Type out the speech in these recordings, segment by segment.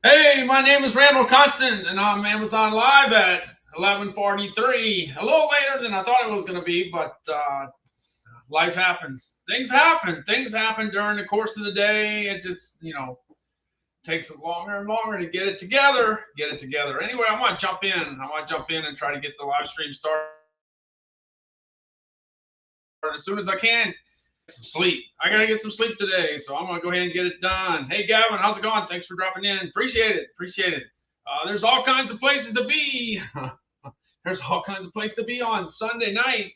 Hey, my name is Randall Constant, and I'm Amazon Live at 11:43. A little later than I thought it was going to be, but life happens. Things happen. Things happen during the course of the day. It just, takes longer and longer to get it together. Get it together. Anyway, I want to jump in. I want to jump in and try to get the live stream started as soon as I can. Some sleep. I gotta get some sleep today, so I'm gonna go ahead and get it done. Hey, Gavin, how's it going? Thanks for dropping in. Appreciate it. Appreciate it. There's all kinds of places to be. There's all kinds of places to be on Sunday night.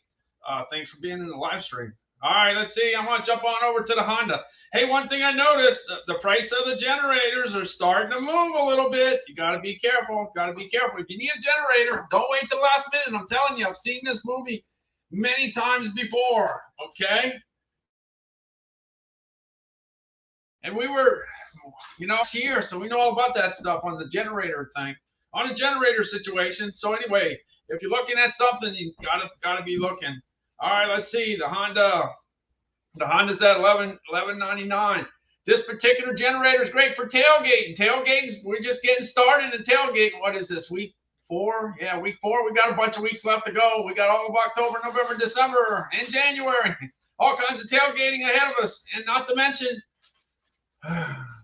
Thanks for being in the live stream. All right, let's see. I'm gonna jump on over to the Honda. Hey, one thing I noticed: the price of the generators are starting to move a little bit. You got to be careful. Got to be careful. If you need a generator, don't wait till the last minute. I'm telling you, I've seen this movie many times before. Okay, and we were, here, so we know all about that stuff on the generator thing, on a generator situation. So anyway, if you're looking at something, you gotta be looking. All right, let's see the Honda. The Honda's at 1199. This particular generator is great for tailgating. Tailgating, we're just getting started in tailgating. What is this, week 4? Yeah, week 4. We got a bunch of weeks left to go. We got all of October, November, December, and January. All kinds of tailgating ahead of us, and not to mention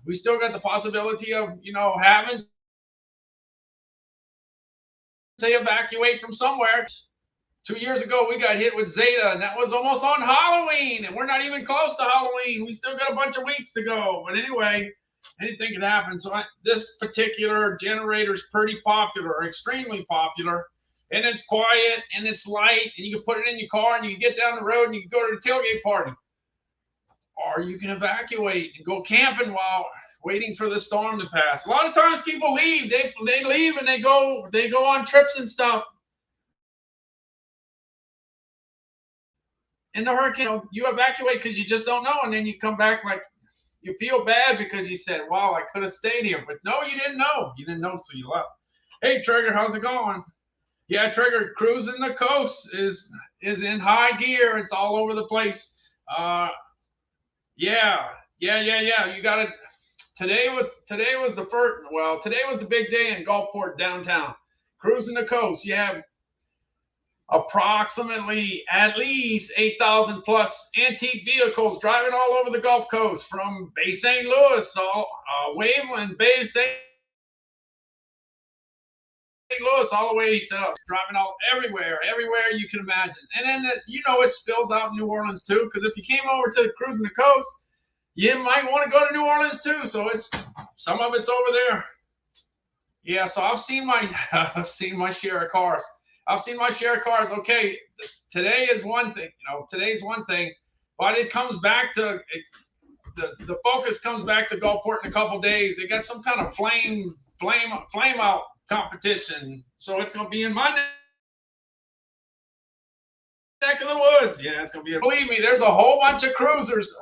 we still got the possibility of having to evacuate from somewhere. 2 years ago we got hit with Zeta, and that was almost on Halloween, and we're not even close to Halloween. We still got a bunch of weeks to go, but anyway, anything could happen. So this particular generator is pretty popular, extremely popular, and it's quiet and it's light, and you can put it in your car and you can get down the road and you can go to the tailgate party, or you can evacuate and go camping while waiting for the storm to pass. A lot of times people leave. They leave and they go on trips and stuff. In the hurricane, you evacuate because you just don't know, and then you come back like you feel bad because you said, "Wow, I could have stayed here," but no, you didn't know. You didn't know, so you left. Hey, Trigger, how's it going? Yeah, Trigger, cruising the coast is in high gear. It's all over the place. Yeah, yeah. You got it. Today was the first. Well, today was the big day in Gulfport downtown. Cruising the coast. You have approximately at least 8,000 plus antique vehicles driving all over the Gulf Coast, from Bay St. Louis, Waveland, Bay St. Louis, all the way to driving all everywhere you can imagine. And then it spills out in New Orleans too, because if you came over to cruising the coast, you might want to go to New Orleans too. So some of it's over there. Yeah, so I've seen my I've seen my share of cars. I've seen my share of cars. Okay, today is one thing. Today's one thing, but it comes back to the focus comes back to Gulfport in a couple days. They got some kind of flame out competition, so it's gonna be in my neck of the woods. Yeah, it's gonna be. Believe me, there's a whole bunch of cruisers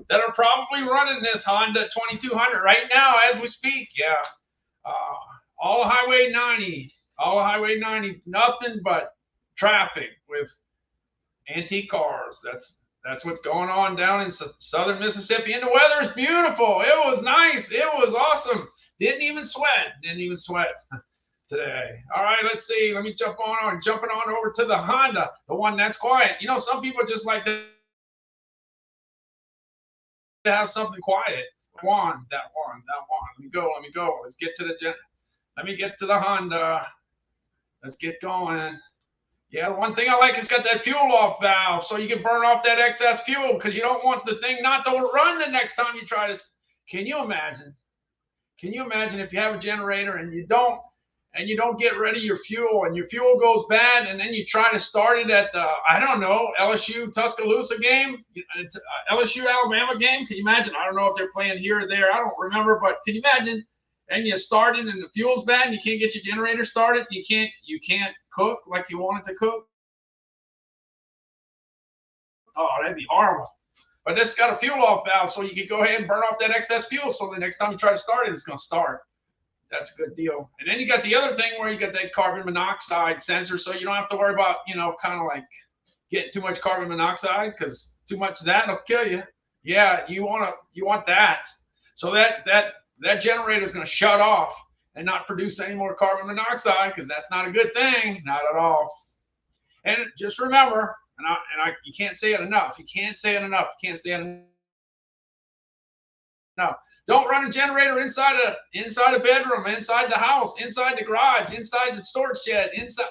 that are probably running this Honda 2200 right now as we speak. Yeah. Uh, all Highway 90, nothing but traffic with antique cars. That's what's going on down in southern Mississippi, and the weather is beautiful. It was nice. It was awesome. Didn't even sweat today. All right, let's see. Let me jumping on over to the Honda, the one that's quiet. Some people just like to have something quiet. That one. Let me go. Let me get to the Honda. Let's get going. Yeah, the one thing I like, it's got that fuel off valve, so you can burn off that excess fuel, because you don't want the thing not to run the next time you try to. Can you imagine? Can you imagine if you have a generator and you don't get rid of your fuel, and your fuel goes bad, and then you try to start it at the, I don't know, LSU Tuscaloosa game, LSU Alabama game? Can you imagine? I don't know if they're playing here or there. I don't remember, but can you imagine? And you start it and the fuel's bad and you can't get your generator started. You can't cook like you want it to cook. Oh, that'd be horrible. But this got a fuel off valve, so you can go ahead and burn off that excess fuel, so the next time you try to start it, it's going to start. That's a good deal. And then you got the other thing where you got that carbon monoxide sensor, so you don't have to worry about, kind of like getting too much carbon monoxide, because too much of that will kill you. Yeah, you want that. So that generator is going to shut off and not produce any more carbon monoxide, because that's not a good thing, not at all. And just remember, you can't say it enough. You can't say it enough. You can't say it enough. No, don't run a generator inside a bedroom, inside the house, inside the garage, inside the storage shed, inside.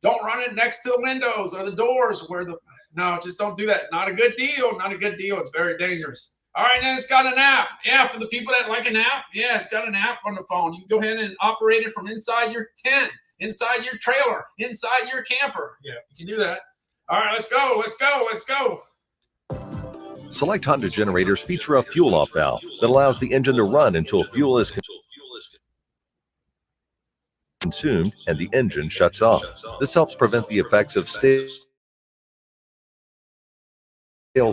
Don't run it next to the windows or the doors no, just don't do that. Not a good deal. Not a good deal. It's very dangerous. All right, then it's got an app. Yeah, for the people that like an app, yeah, it's got an app on the phone. You can go ahead and operate it from inside your tent, inside your trailer, inside your camper. Yeah, you can do that. All right, let's go. Let's go. Let's go. Select Honda generators feature a fuel-off valve that allows the engine to run until fuel is consumed and the engine shuts off. This helps prevent the effects of stale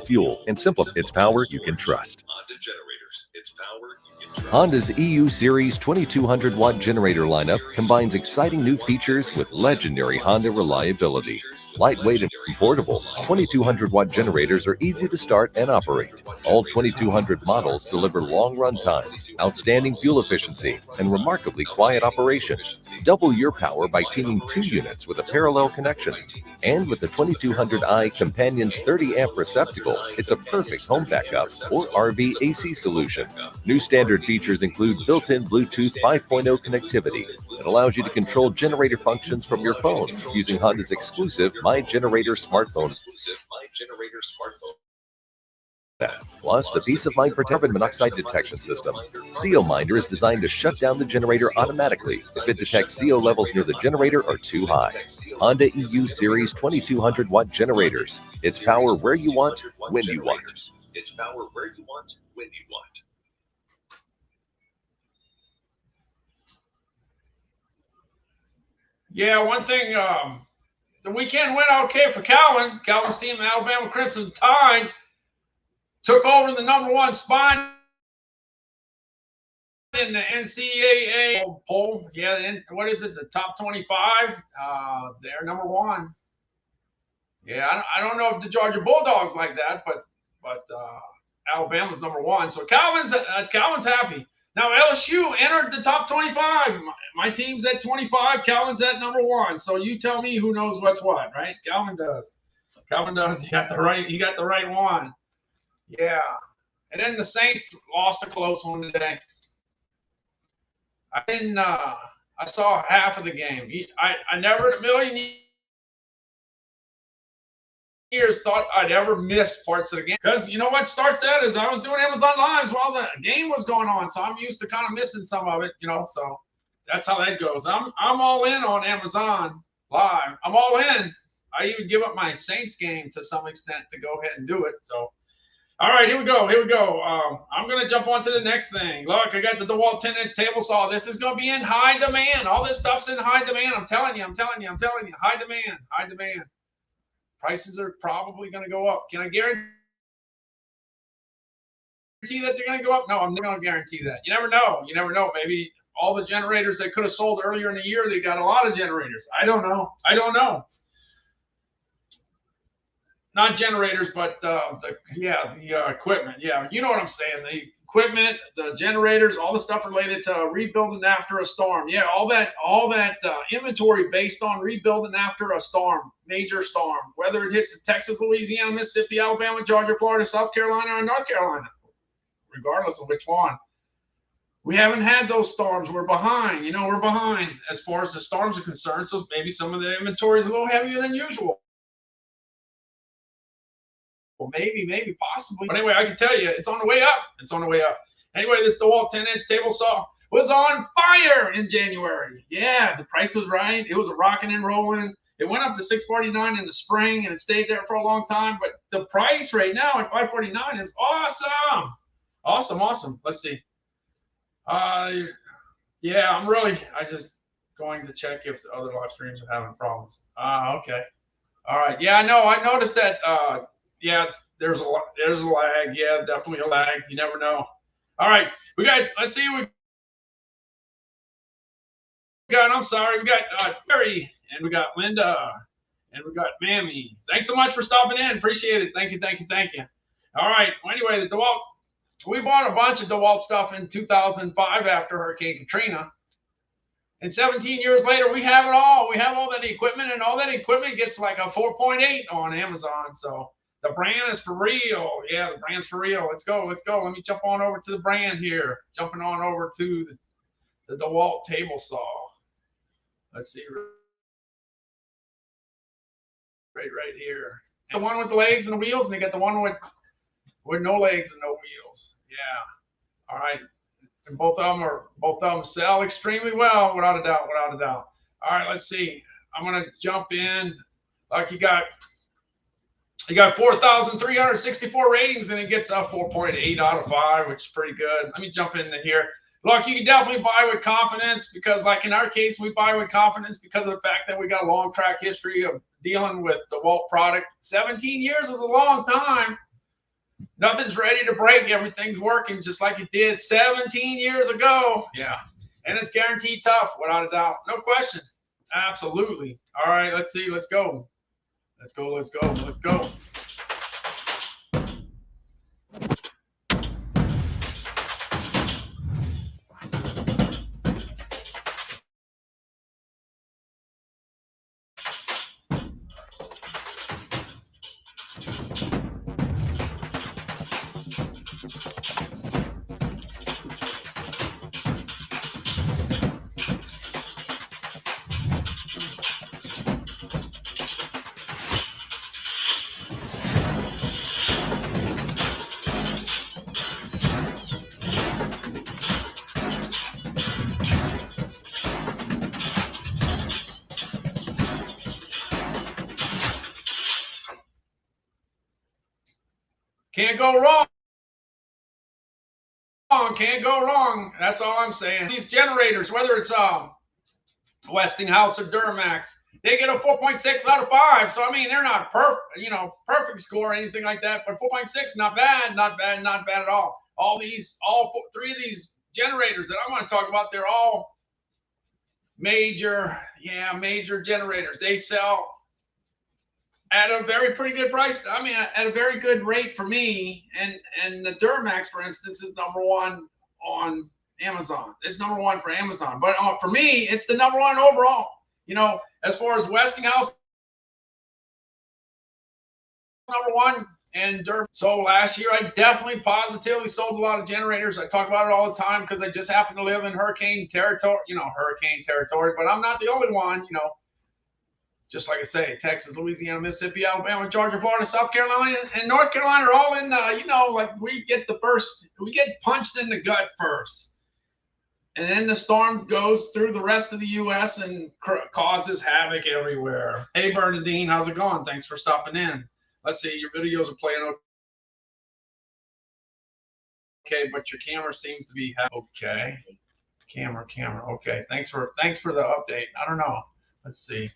fuel and simplify its power you can trust. Honda's EU Series 2200 watt generator lineup combines exciting new features with legendary Honda reliability. Lightweight and portable, 2200 watt generators are easy to start and operate. All 2200 models deliver long run times, outstanding fuel efficiency, and remarkably quiet operation. Double your power by teaming 2 units with a parallel connection. And with the 2200i Companion's 30 amp receptacle, it's a perfect home backup or RV AC solution. New standard features include built-in Bluetooth 5.0 connectivity that allows you to control generator functions from your phone using Honda's exclusive My Generator smartphone. Plus, the peace of mind carbon monoxide detection system. CO Minder is designed to shut down the generator automatically if it detects CO levels near the generator are too high. Honda EU Series 2200 watt generators. It's power where you want, when you want. It's power where you want, when you want. Yeah, one thing, the weekend went okay for Calvin. Calvin's team, Alabama Crimson Tide, took over the #1 spot in the NCAA poll. Yeah, what is it, the top 25? They're #1. Yeah, I don't know if the Georgia Bulldogs like that, but Alabama's #1. So Calvin's happy. Now LSU entered the top 25. My team's at 25. Calvin's at #1. So you tell me who knows what's what, right? Calvin does. Calvin does. He got the right one. Yeah. And then the Saints lost a close one today. I saw half of the game. I never in a million years thought I'd ever miss parts of the game, because you know what starts that is I was doing Amazon Lives while the game was going on, so I'm used to kind of missing some of it, so that's how that goes. I'm all in on Amazon Live. I'm all in. I even give up my Saints game to some extent to go ahead and do it. So all right, here we go. I'm going to jump on to the next thing. Look, I got the DeWalt 10-inch table saw. This is going to be in high demand. All this stuff's in high demand. I'm telling you. High demand. Prices are probably going to go up. Can I guarantee that they're going to go up? No, I'm not going to guarantee that. You never know. Maybe all the generators they could have sold earlier in the year, they got a lot of generators. I don't know. Not generators, but the equipment. Yeah, you know what I'm saying. The equipment, the generators, all the stuff related to rebuilding after a storm. Yeah, all that inventory based on rebuilding after a storm, major storm, whether it hits Texas, Louisiana, Mississippi, Alabama, Georgia, Florida, South Carolina, or North Carolina, regardless of which one. We haven't had those storms. We're behind. We're behind as far as the storms are concerned. So maybe some of the inventory is a little heavier than usual. Well, maybe, possibly. But anyway, I can tell you, it's on the way up. Anyway, this DeWalt 10-inch table saw was on fire in January. Yeah, the price was right. It was rocking and rolling. It went up to $649 in the spring, and it stayed there for a long time. But the price right now at $549 is awesome. Awesome. Let's see. I just going to check if the other live streams are having problems. Okay. All right. Yeah, I know. I noticed that. There's a lag. Yeah, definitely a lag. You never know. All right, let's see. We got Terry, and we got Linda, and we got Mammy. Thanks so much for stopping in. Appreciate it. Thank you. All right. Well, anyway, the DeWalt We bought a bunch of DeWalt stuff in 2005 after Hurricane Katrina. And 17 years later, we have it all. We have all that equipment, and all that equipment gets like a 4.8 on Amazon. So the brand is for real. Yeah, the brand's for real. Let's go. Let's go. Let me jump on over to the brand here. Jumping on over to the DeWalt table saw. Let's see. Right here. The one with the legs and the wheels, and they got the one with no legs and no wheels. Yeah. All right. And both of them sell extremely well, without a doubt, without a doubt. All right, let's see. I'm gonna jump in. Like you got 4,364 ratings, and it gets a 4.8 out of 5, which is pretty good. Let me jump into here. Look, you can definitely buy with confidence because, like in our case, we buy with confidence because of the fact that we got a long track history of dealing with the DeWalt product. 17 years is a long time. Nothing's ready to break. Everything's working just like it did 17 years ago. Yeah. And it's guaranteed tough, without a doubt. No question. Absolutely. All right, let's see. Let's go. Let's go. Let's go. Let's go. Can't go wrong. Can't go wrong. That's all I'm saying. These generators, whether it's Westinghouse or Duramax, they get a 4.6 out of 5. So I mean, they're not perfect, perfect score or anything like that. But 4.6, not bad, not bad, not bad at all. All three of these generators that I'm going to talk about, they're all major generators. They sell at a very pretty good price. I mean, at a very good rate for me. And the Duramax, for instance, is #1 on Amazon. It's #1 for Amazon. But for me, it's the #1 overall. As far as Westinghouse, #1, and Duramax. So last year, I definitely positively sold a lot of generators. I talk about it all the time because I just happen to live in hurricane territory, but I'm not the only one, Just like I say, Texas, Louisiana, Mississippi, Alabama, Georgia, Florida, South Carolina, and North Carolina are all in, like we get punched in the gut first. And then the storm goes through the rest of the U.S. and causes havoc everywhere. Hey, Bernadine, how's it going? Thanks for stopping in. Let's see, your videos are playing okay, but your camera seems to be okay. Camera, okay. Thanks for the update. I don't know. Let's see.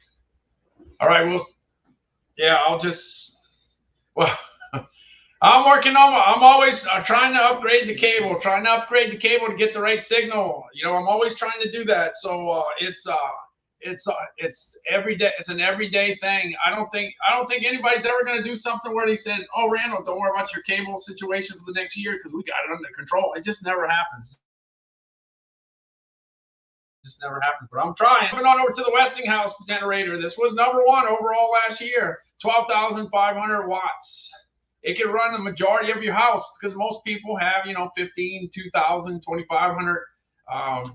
All right, well, yeah, I'm working on. I'm always trying to upgrade the cable. To get the right signal. I'm always trying to do that. So it's every day. It's an everyday thing. I don't think anybody's ever going to do something where they said, "Oh, Randall, don't worry about your cable situation for the next year because we got it under control." It just never happens. But I'm trying. Moving on over to the Westinghouse generator. This was #1 overall last year. 12,500 watts. It can run the majority of your house because most people have, 15, 2,000, 2,500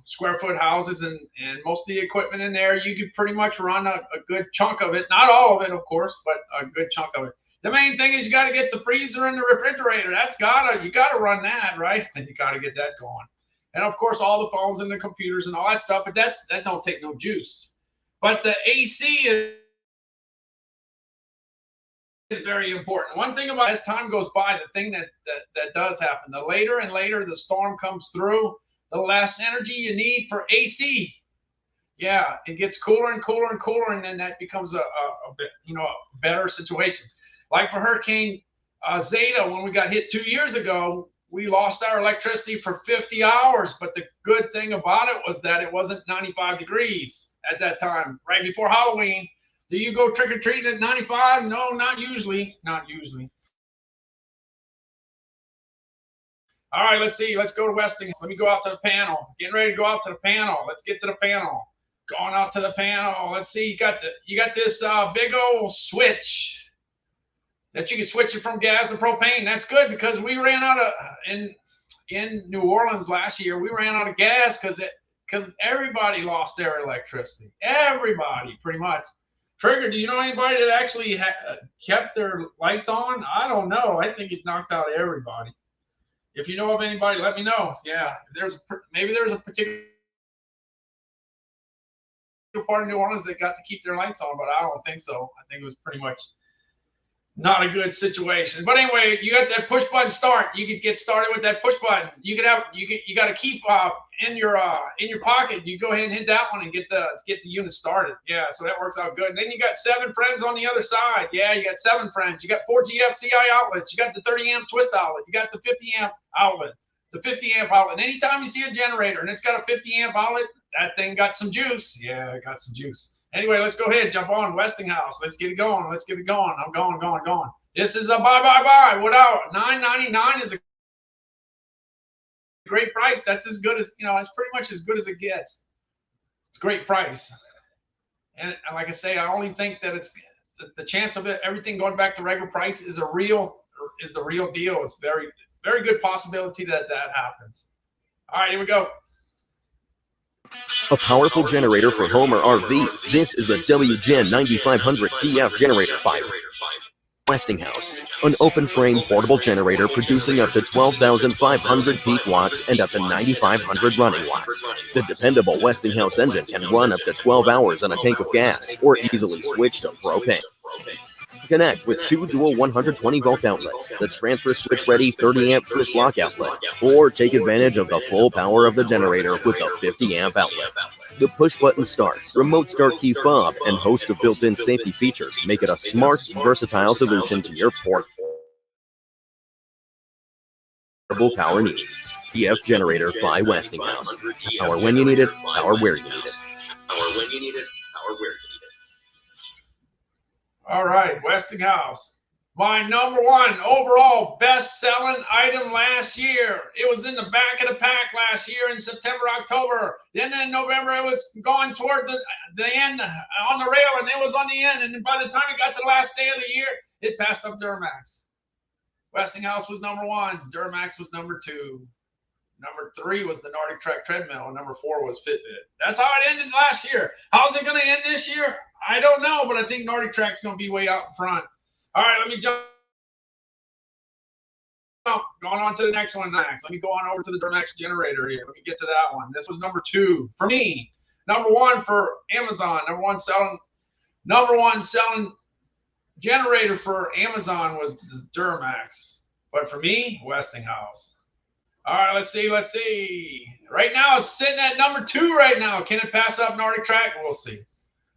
square foot houses, and most of the equipment in there, you could pretty much run a good chunk of it. Not all of it, of course, but a good chunk of it. The main thing is you got to get the freezer and the refrigerator. You got to run that, right? And you got to get that going. And of course, all the phones and the computers and all that stuff, but that don't take no juice. But the AC is very important. One thing about as time goes by, the thing that does happen, the later and later the storm comes through, the less energy you need for AC. Yeah, it gets cooler and cooler and cooler, and then that becomes a bit, a better situation. Like for Hurricane Zeta, when we got hit 2 years ago, we lost our electricity for 50 hours. But the good thing about it was that it wasn't 95 degrees at that time, right before Halloween. Do you go trick-or-treating at 95? No, not usually. Not usually. All right, let's see. Let's go to Westinghouse. Let me go out to the panel. Getting ready to go out to the panel. Let's get to the panel. Going out to the panel. Let's see. You got this big old switch that you can switch it from gas to propane. That's good because we ran out of in New Orleans last year. We ran out of gas because everybody lost their electricity. Everybody, pretty much. Trigger, do you know anybody that actually kept their lights on? I don't know. I think it knocked out everybody. If you know of anybody, let me know. Yeah, maybe there's a particular part of New Orleans that got to keep their lights on, but I don't think so. I think it was pretty much not a good situation. But anyway, you got that push button start. You could get started with that push button. You got to keep in your pocket. You go ahead and hit that one and get the unit started. Yeah, so that works out good. And then you got 7 friends on the other side. Yeah, you got 7 friends. You got 4 GFCI outlets. You got the 30 amp twist outlet. You got the 50 amp outlet. The 50 amp outlet. And anytime you see a generator and it's got a 50 amp outlet, that thing got some juice. Yeah, it got some juice. Anyway, let's go ahead, jump on Westinghouse. Let's get it going. Let's get it going. I'm going. This is a buy. Without $9.99 is a great price. That's as good as, it's pretty much as good as it gets. It's a great price. And like I say, I only think that it's the chance of everything going back to regular price is the real deal. It's very, very good possibility that happens. All right, here we go. A powerful generator for home or RV. This is the WGen 9500 DF generator by Westinghouse. An open frame portable generator producing up to 12,500 peak watts and up to 9,500 running watts. The dependable Westinghouse engine can run up to 12 hours on a tank of gas or easily switch to propane. Connect with 2 dual 120-volt outlets, the transfer switch-ready 30-amp twist lock outlet, or take advantage of the full power of the generator with a 50-amp outlet. The push-button start, remote start key fob, and host of built-in safety features make it a smart, versatile solution to your portable power needs. DF generator by Westinghouse. Power when you need it, power where you need it. All right, Westinghouse. My #1 overall best-selling item last year. It was in the back of the pack last year in September, October. Then in November, it was going toward the end on the rail, and it was on the end. And then by the time it got to the last day of the year, it passed up Duramax. Westinghouse was #1. Duramax was #2. #3 was the Nordic Trek treadmill, and #4 was Fitbit. That's how it ended last year. How's it going to end this year? I don't know, but I think Nordic Trek's going to be way out in front. All right, let me jump. Going on to the next one next. Let me go on over to the Duramax generator here. Let me get to that one. This was #2 for me. #1 for Amazon. Number one selling generator for Amazon was the Duramax. But for me, Westinghouse. All right, let's see. Right now, it's sitting at #2 right now. Can it pass up Nordic Trek? We'll see.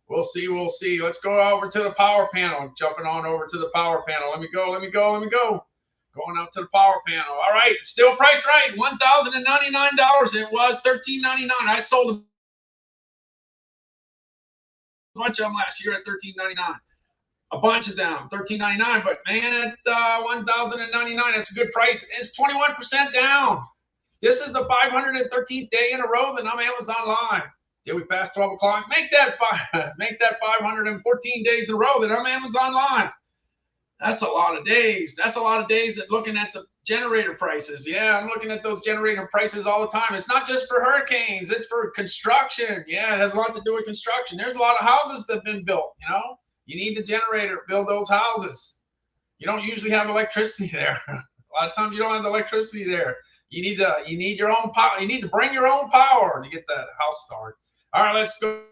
We'll see. Let's go over to the power panel. Jumping on over to the power panel. Let me go. Going out to the power panel. All right, still priced right. $1,099. It was $1,399. I sold a bunch of them last year at $1,399. A bunch of them, $1,399. But man, at $1,099, that's a good price. It's 21% down. This is the 513th day in a row that I'm Amazon Live. Did we pass 12 o'clock? Make that 514 days in a row that I'm Amazon Live. That's a lot of days. That's a lot of days at looking at the generator prices. Yeah, I'm looking at those generator prices all the time. It's not just for hurricanes. It's for construction. Yeah, it has a lot to do with construction. There's a lot of houses that have been built, You need the generator to build those houses. You don't usually have electricity there. A lot of times you don't have the electricity there. You need your own power. You need to bring your own power to get that house started. All right, let's go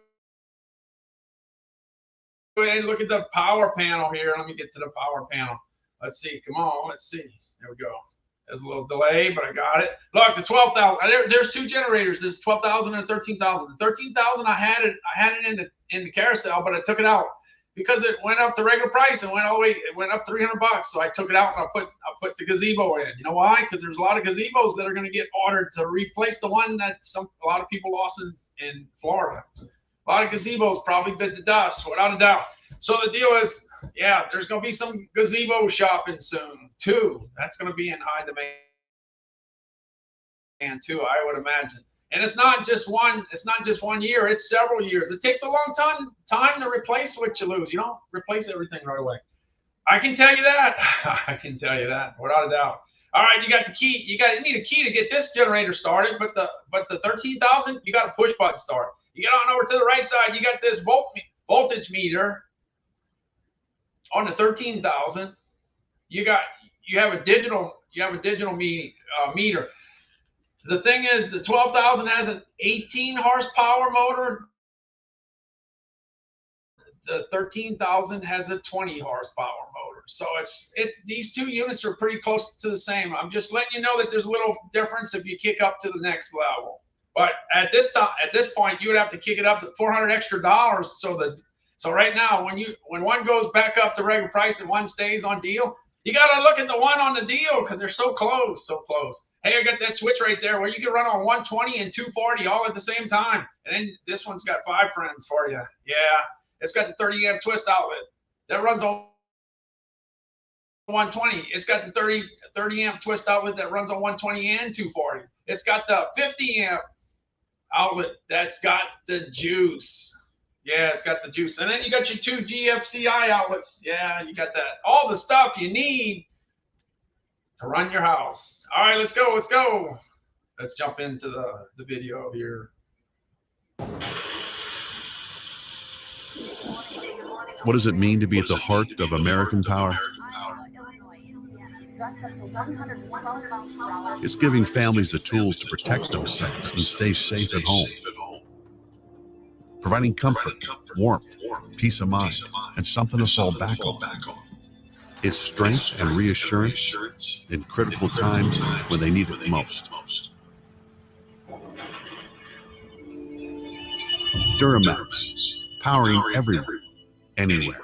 ahead and look at the power panel here. Let me get to the power panel. Let's see. Come on. Let's see. There we go. There's a little delay, but I got it. Look, the 12,000. There's 2 generators. There's 12,000 and 13,000. The 13,000, I had it in the carousel, but I took it out because it went up to regular price and it went up $300. So I took it out and I put the gazebo in. You know why? Because there's a lot of gazebos that are going to get ordered to replace the one that a lot of people lost in Florida. A lot of gazebos probably bit the dust, without a doubt. So the deal is, yeah, there's going to be some gazebo shopping soon, too. That's going to be in high demand. and too, I would imagine. And it's not just one year, it's several years. It takes a long time to replace what you lose. You don't replace everything right away. I can tell you that. I can tell you that, without a doubt. All right, you got the key. You need a key to get this generator started, but the 13,000, you got a push button start. You get on over to the right side, you got this voltage meter on the 13,000. You have a digital meter. The thing is, the 12,000 has an 18 horsepower motor. The 13,000 has a 20 horsepower motor. So it's these two units are pretty close to the same. I'm just letting you know that there's a little difference if you kick up to the next level. But at this point, you would have to kick it up to $400 extra. So right now, when one goes back up to regular price and one stays on deal, you got to look at the one on the deal because they're so close, so close. Hey, I got that switch right there where you can run on 120 and 240 all at the same time. And then this one's got 5 friends for you. Yeah, it's got the 30 amp twist outlet that runs on 120. It's got the 30 amp twist outlet that runs on 120 and 240. It's got the 50 amp outlet that's got the juice. Yeah, it's got the juice. And then you got your 2 GFCI outlets. Yeah, you got that. All the stuff you need to run your house. All right, let's go. Let's jump into the video here. What does it mean to be at the heart of American power? It's giving families the tools to protect themselves and stay safe at home. Providing comfort, warmth, peace of mind, and something to fall back on. It's strength and reassurance in critical times when they need it most. Duramax, powering everyone, anywhere.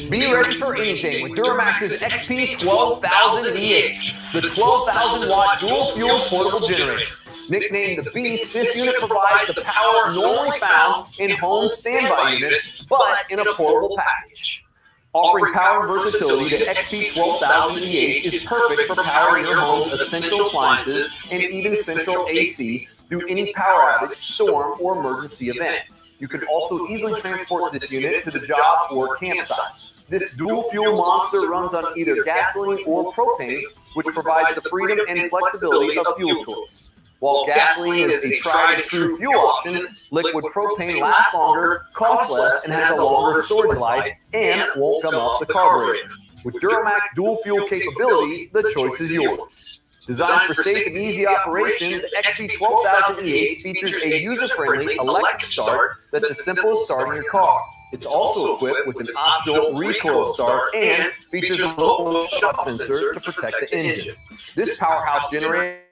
Be ready for anything with Duramax's XP 12,000EH, the 12,000 watt dual fuel portable generator. Nicknamed the Beast, this unit provides the power normally found in home standby units, but in a portable package. Offering power and versatility, the XP 12,000EH is perfect for powering your home's essential appliances and even central AC through any power outage, storm, or emergency event. You can also easily transport this unit to the job or campsite. This dual-fuel monster runs on either gasoline or propane, which provides the freedom and flexibility of fuel choice. While gasoline is a tried-and-true fuel option, liquid propane lasts longer, costs less, and has a longer storage life, and won't come up the carburetor. With Duramax dual-fuel capability, the choice is yours. Designed for safe and easy operation, the XP 12,000EH features a user-friendly electric start that's as simple as starting your car. It's also equipped with an optional recoil start and features a low shut sensor to protect the engine. This powerhouse generator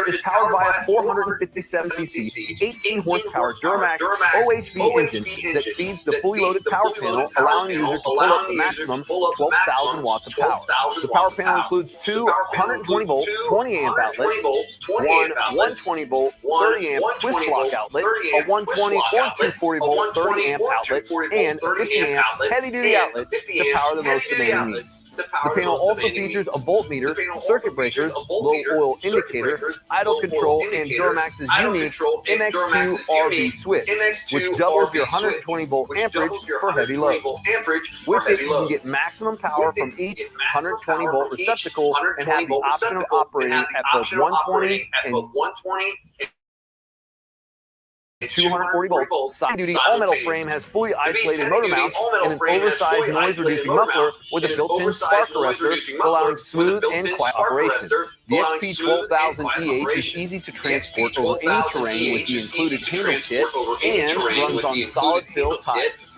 is powered by a 457cc, 18 horsepower Duramax OHV engine that feeds the fully loaded power panel, allowing the user to pull up the maximum 12,000 watts of power. The power panel includes 2 120-volt 20 amp outlets, one 120-volt 30 amp twist lock outlet, a 120 or 240-volt 30 amp outlet, and a 50 amp heavy-duty outlet to power the most demanding needs. The panel also features a voltmeter, circuit breakers, low oil indicator, idle control, and Duramax's unique MX2 RV switch, which doubles your 120-volt amperage for heavy loads. With it, you can get maximum power from each 120-volt receptacle and have the option of operating at both 120 and 240 volts. Side-duty all-metal frame has fully isolated motor mounts and an oversized noise-reducing muffler with a built-in spark arrestor, allowing smooth and quiet operation. The XP 12,000EH is easy to transport over any terrain with the included handle kit and runs on solid fill tires.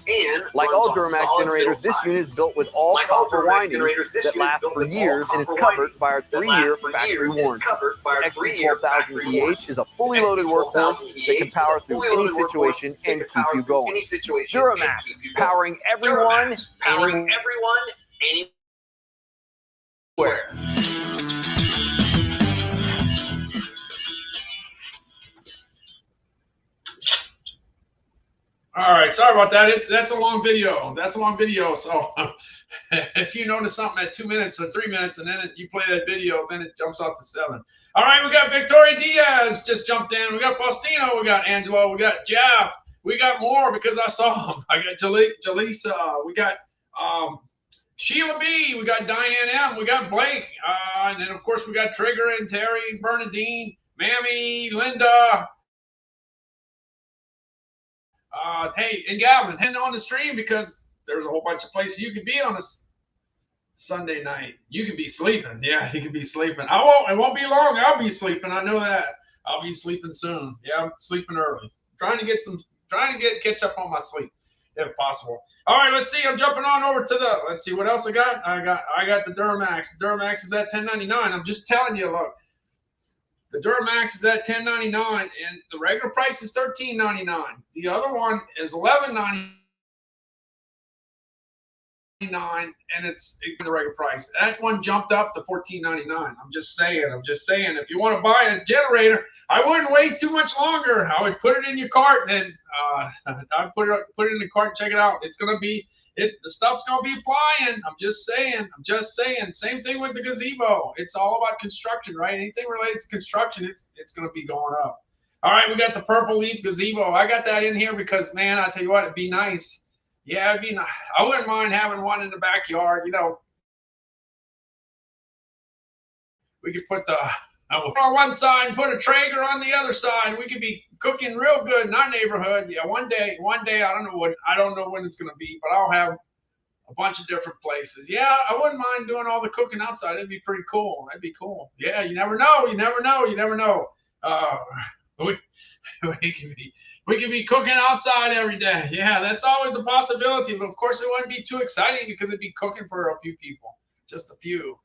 Like all Duramax generators, this unit is built with all copper windings that last for years, and it's covered by our 3-year factory warranty. The XP 12,000EH is a fully loaded workhorse that can power through any situation and keep you going. Duramax, powering everyone, anywhere. sorry about that. That's a long video. That's a long video. So if you notice something at 2 minutes or 3 minutes, and then you play that video, then it jumps off to 7. All right, we got Victoria Diaz just jumped in. We got Faustino. We got Angelo. We got Jeff. We got more because I saw them. I got Jaleesa. We got Sheila B. We got Diane M. We got Blake. And then, of course, we got Trigger and Terry, Bernadine, Mammy, Linda. Hey, and Gavin, heading on the stream because there's a whole bunch of places you could be on a Sunday night. You could be sleeping. Yeah, you could be sleeping. It won't be long. I'll be sleeping. I know that. I'll be sleeping soon. Yeah, I'm sleeping early. Trying to catch up on my sleep if possible. All right, let's see. I'm jumping on over to let's see what else I got. I got the Duramax. The Duramax is at $10.99. I'm just telling you, look. The Duramax is at $10.99, and the regular price is $13.99. The other one is $11.99, and it's the regular price. That one jumped up to $14.99. I'm just saying. If you want to buy a generator, I wouldn't wait too much longer. I would put it in your cart, and I'd put it in the cart and check it out. It's gonna be the stuff's gonna be flying. I'm just saying. Same thing with the gazebo. It's all about construction, right? Anything related to construction, it's gonna be going up. All right, we got the purple leaf gazebo. I got that in here because, man, I tell you what, it'd be nice. Yeah, it'd be nice. I wouldn't mind having one in the backyard. You know, we could put on one side and put a Traeger on the other side. We could be cooking real good in our neighborhood. Yeah, one day, I don't know when it's gonna be, but I'll have a bunch of different places. Yeah, I wouldn't mind doing all the cooking outside. It'd be pretty cool. That'd be cool. Yeah, you never know. We could be cooking outside every day. Yeah, that's always a possibility. But of course, it wouldn't be too exciting because it'd be cooking for a few people, just a few.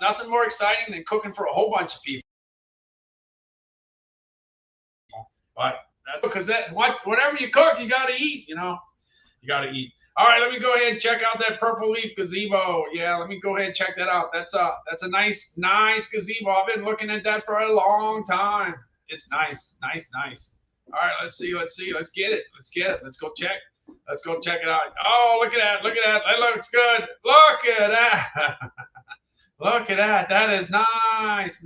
Nothing more exciting than cooking for a whole bunch of people. But that's because whatever you cook, you got to eat. You know, you got to eat. All right, let me go ahead and check out that purple leaf gazebo. Yeah, let me go ahead and check that out. That's a nice gazebo. I've been looking at that for a long time. It's nice. All right, let's see. Let's get it. Let's go check it out. Oh, look at that. That looks good. Look at that. Look at that. That is nice.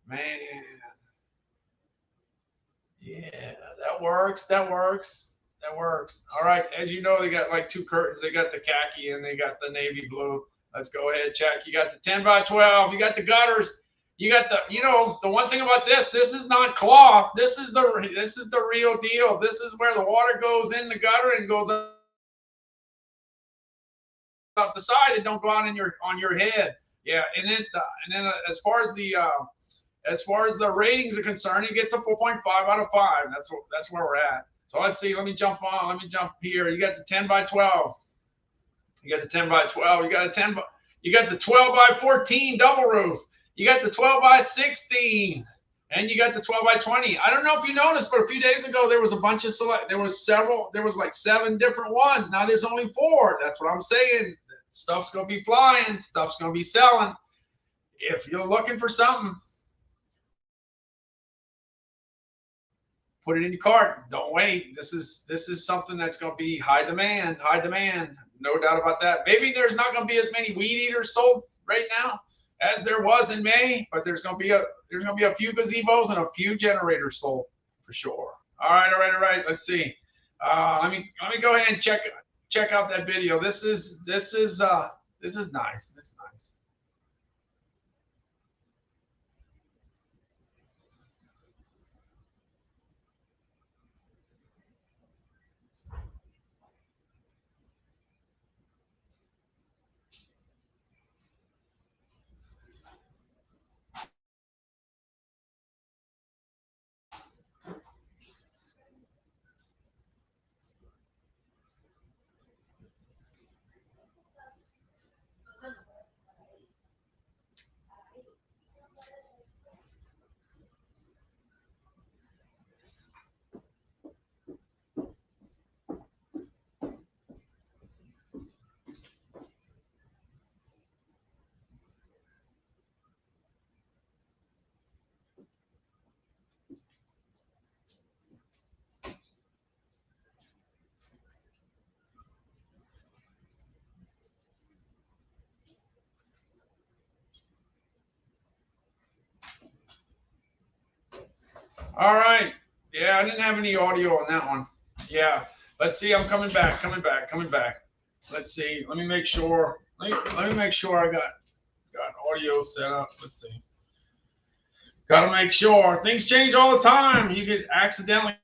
Man. Yeah, that works. All right, as you know, they got like two curtains. They got the khaki and they got the navy blue. Let's go ahead and check. You got the 10 by 12. You got the gutters. You got the one thing about this is not cloth. This is the real deal. This is where the water goes in the gutter and goes up the side. It don't go out on your head. Yeah, and then as far as the ratings are concerned, it gets a 4.5 out of 5. That's where we're at. So let's see. Let me jump here. You got the 10 by 12. You got the 10 by 12. You got the 12 by 14 double roof. You got the 12 by 16. And you got the 12 by 20. I don't know if you noticed, but a few days ago there was a bunch of there was like 7 different ones. Now there's only 4. That's what I'm saying. Stuff's gonna be flying. Stuff's gonna be selling. If you're looking for something, put it in your cart. Don't wait. This is something that's going to be high demand. No doubt about that. Maybe there's not going to be as many weed eaters sold right now as there was in May, but there's going to be a few gazebos and a few generators sold for sure. All right. Let's see. Let me go ahead and check out that video. This is nice. This is nice. All right. Yeah, I didn't have any audio on that one. Yeah. Let's see. I'm coming back. Let's see. Let me make sure. Let me make sure I got audio set up. Let's see. Got to make sure. Things change all the time. You could accidentally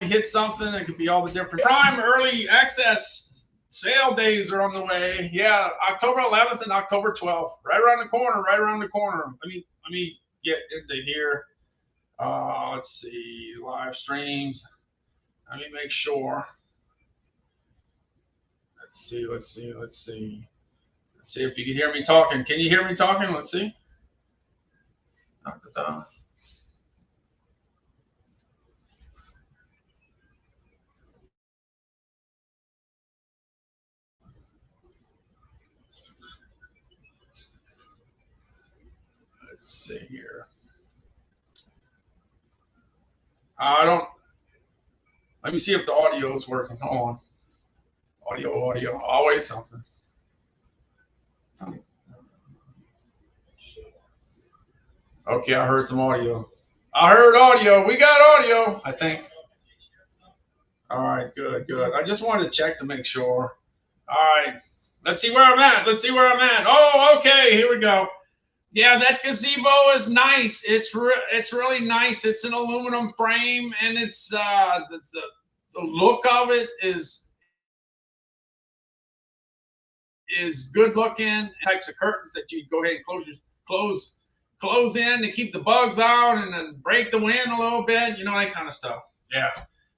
hit something. It could be all the different. Prime early access sale days are on the way. Yeah, October 11th and October 12th. Right around the corner. Let me get into here. Let's see. Live streams. Let me make sure. Let's see if you can hear me talking. Can you hear me talking? Let's see. Let's see here. Let me see if the audio is working. Hold on. Audio. Always something. Okay, I heard some audio. We got audio, I think. All right, good. I just wanted to check to make sure. All right, let's see where I'm at. Oh, okay, here we go. Yeah, that gazebo is nice. It's really nice. It's an aluminum frame, and it's the look of it is good looking. Types of curtains that you go ahead and close in to keep the bugs out and then break the wind a little bit, that kind of stuff. Yeah,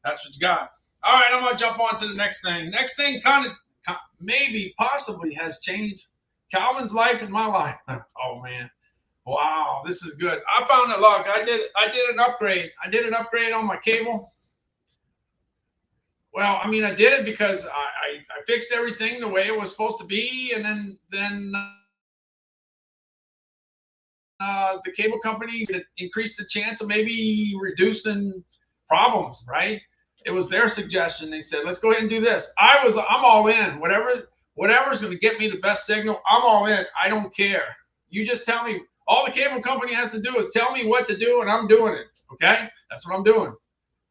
that's what you got. All right, I'm going to jump on to the next thing. Next thing possibly has changed Calvin's life and my life. Oh, man. Wow, this is good. I found it. Look, I did an upgrade. I did an upgrade on my cable. Well, I did it because I fixed everything the way it was supposed to be, and then the cable company increased the chance of maybe reducing problems, right? It was their suggestion. They said, let's go ahead and do this. I'm all in. Whatever's going to get me the best signal, I'm all in. I don't care. You just tell me. All the cable company has to do is tell me what to do, and I'm doing it. Okay? That's what I'm doing.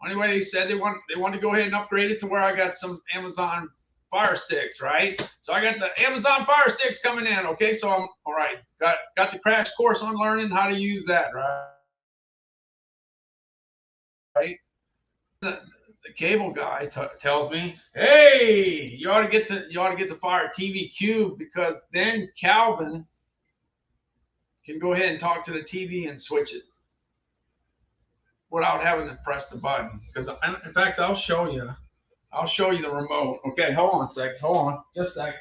Anyway, they said they want to go ahead and upgrade it to where I got some Amazon Fire Sticks, right? So I got the Amazon Fire Sticks coming in. Okay, so I'm all right. Got the crash course on learning how to use that, right? The cable guy tells me, hey, you ought to get the Fire TV Cube, because then Calvin can go ahead and talk to the TV and switch it without having to press the button. Because in fact, I'll show you the remote. Okay, hold on a second. Hold on. Just a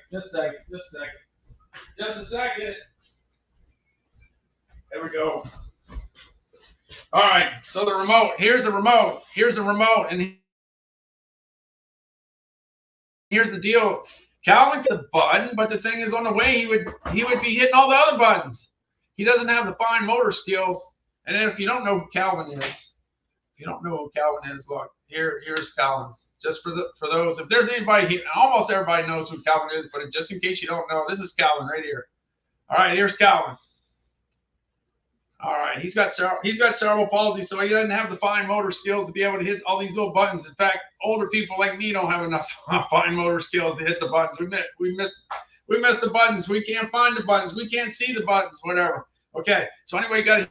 second. There we go. All right. So the remote. Here's the remote. And here's the deal. Calvin got the button, but the thing is, on the way he would be hitting all the other buttons. He doesn't have the fine motor skills. And then if you don't know who Calvin is, look, here's Calvin. Just for those, if there's anybody here, almost everybody knows who Calvin is, but just in case you don't know, this is Calvin right here. All right, here's Calvin. All right, he's got cerebral palsy, so he doesn't have the fine motor skills to be able to hit all these little buttons. In fact, older people like me don't have enough fine motor skills to hit the buttons. We missed the buttons. We can't find the buttons. We can't see the buttons. Whatever. Okay. So anyway, you got to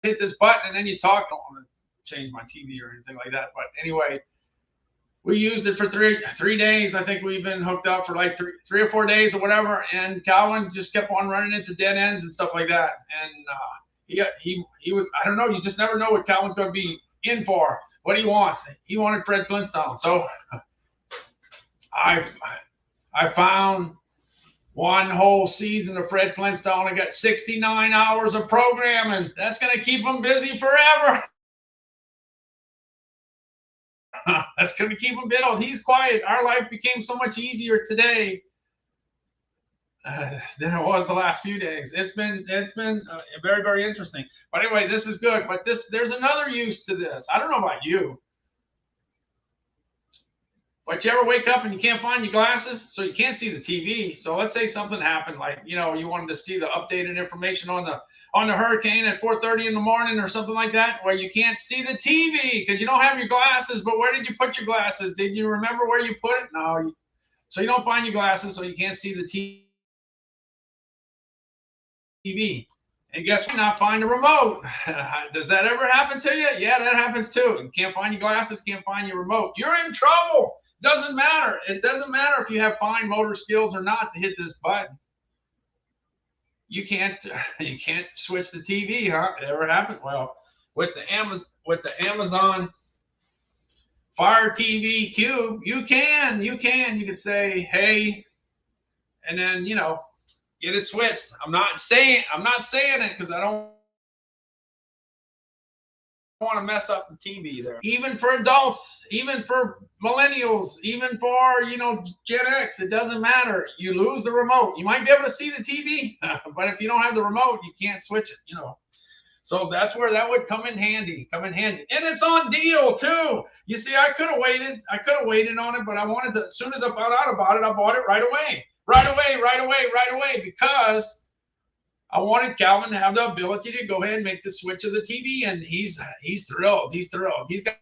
hit this button, and then you talk. I don't want to change my TV or anything like that, but anyway, we used it for three days. I think we've been hooked up for like three or 4 days or whatever. And Calvin just kept on running into dead ends and stuff like that. And he was, I don't know. You just never know what Calvin's going to be in for. What he wants. He wanted Fred Flintstone. So I found one whole season of Fred Flintstone. I got 69 hours of programming. That's going to keep him busy forever. That's going to keep him busy. He's quiet. Our life became so much easier today than it was the last few days. It's been very, very interesting. But anyway, this is good. But there's another use to this. I don't know about you. But you ever wake up and you can't find your glasses, so you can't see the TV. So let's say something happened, like, you know, you wanted to see the updated information on the hurricane at 4:30 in the morning or something like that, where you can't see the TV because you don't have your glasses. But where did you put your glasses? Did you remember where you put it? No. So you don't find your glasses, so you can't see the TV. And guess what? Not find the remote. Does that ever happen to you? Yeah, that happens too. You can't find your glasses, can't find your remote. You're in trouble. Doesn't matter. It doesn't matter if you have fine motor skills or not to hit this button. You can't switch the TV, huh? It ever happened? Well, with the Amazon Fire TV Cube, you can say, hey, and then, you know, get it switched. I'm not saying it because I don't want to mess up the TV there. Even for adults, even for millennials, even for, you know, Gen X, it doesn't matter. You lose the remote. You might be able to see the TV, but if you don't have the remote, you can't switch it, you know. So that's where that would come in handy. And it's on deal too. You see, I could have waited on it, but I wanted to, as soon as I found out about it, I bought it right away, because I wanted Calvin to have the ability to go ahead and make the switch of the TV, and he's thrilled. He's got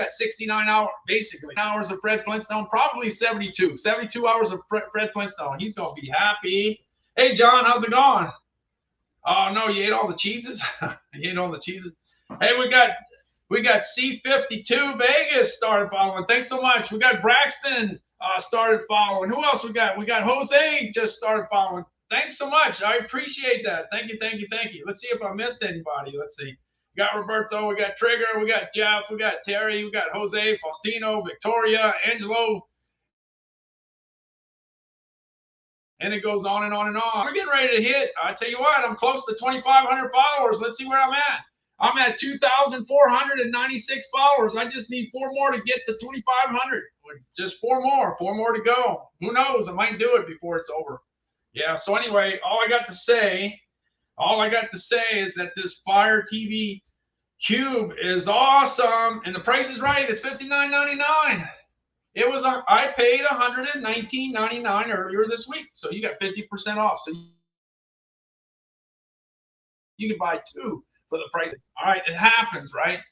69 hours of Fred Flintstone, probably 72 hours of Fred Flintstone. He's gonna be happy. Hey John, how's it going? Oh no, you ate all the cheeses? You ate all the cheeses? Hey, we got C52 Vegas started following. Thanks so much. We got Braxton started following. Who else we got? We got Jose just started following. Thanks so much. I appreciate that. Thank you. Let's see if I missed anybody. Let's see. We got Roberto, we got Trigger, we got Jeff, we got Terry, we got Jose, Faustino, Victoria, Angelo. And it goes on and on and on. We're getting ready to hit. I tell you what, I'm close to 2,500 followers. Let's see where I'm at. I'm at 2,496 followers. I just need 4 more to get to 2,500. Just 4 more to go. Who knows? I might do it before it's over. Yeah. So anyway, all I got to say is that this Fire TV Cube is awesome, and the price is right. It's $59.99. I paid $119.99 earlier this week, so you got 50% off. So you can buy 2 for the price. All right, it happens, right?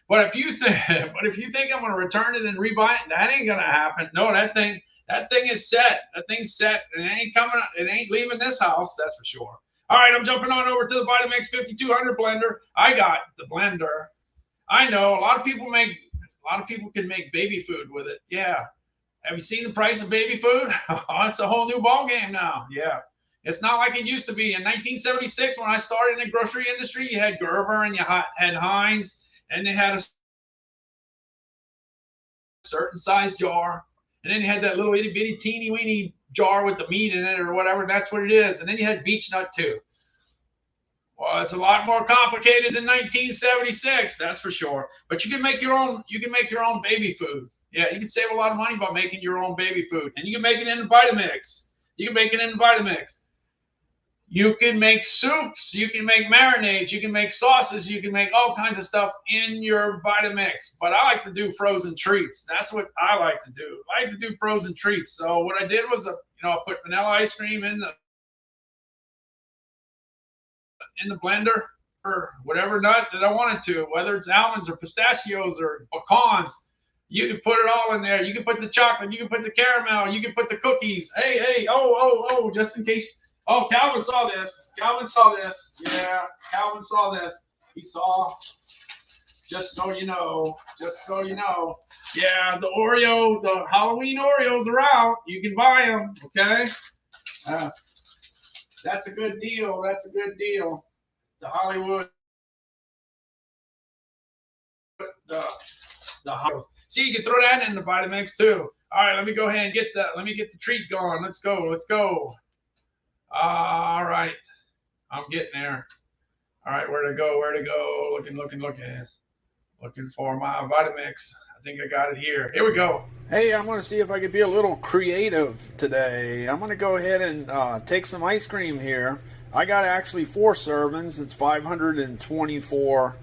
But if you think I'm going to return it and rebuy it, that ain't going to happen. No, that thing is set. That thing's set. It ain't coming. It ain't leaving this house. That's for sure. All right, I'm jumping on over to the Vitamix 5200 blender. I got the blender. I know a lot of people can make baby food with it. Yeah. Have you seen the price of baby food? It's a whole new ball game now. Yeah. It's not like it used to be. In 1976, when I started in the grocery industry, you had Gerber and you had Heinz, and they had a certain size jar. And then you had that little itty bitty teeny weeny jar with the meat in it or whatever. That's what it is. And then you had beech nut too. Well, it's a lot more complicated than 1976, that's for sure. But you can make your own. You can make your own baby food. Yeah, you can save a lot of money by making your own baby food, and you can make it in a Vitamix. You can make soups. You can make marinades. You can make sauces. You can make all kinds of stuff in your Vitamix. But I like to do frozen treats. That's what I like to do. I like to do frozen treats. So what I did was, I put vanilla ice cream in the blender, or whatever nut that I wanted to, whether it's almonds or pistachios or pecans. You can put it all in there. You can put the chocolate. You can put the caramel. You can put the cookies. Hey, just in case. Oh, Calvin saw this. Yeah, Calvin saw this. He saw, just so you know. Yeah, the Halloween Oreos are out. You can buy them, okay? That's a good deal. The Hollywood, the Hollywood. See, you can throw that in the Vitamix too. All right, let me go ahead and get the treat going. Let's go. All right, I'm getting there. All right, where to go? Looking for my Vitamix. I think I got it here. Here we go. Hey, I'm going to see if I can be a little creative today. I'm going to go ahead and take some ice cream here. I got actually 4 servings. It's 524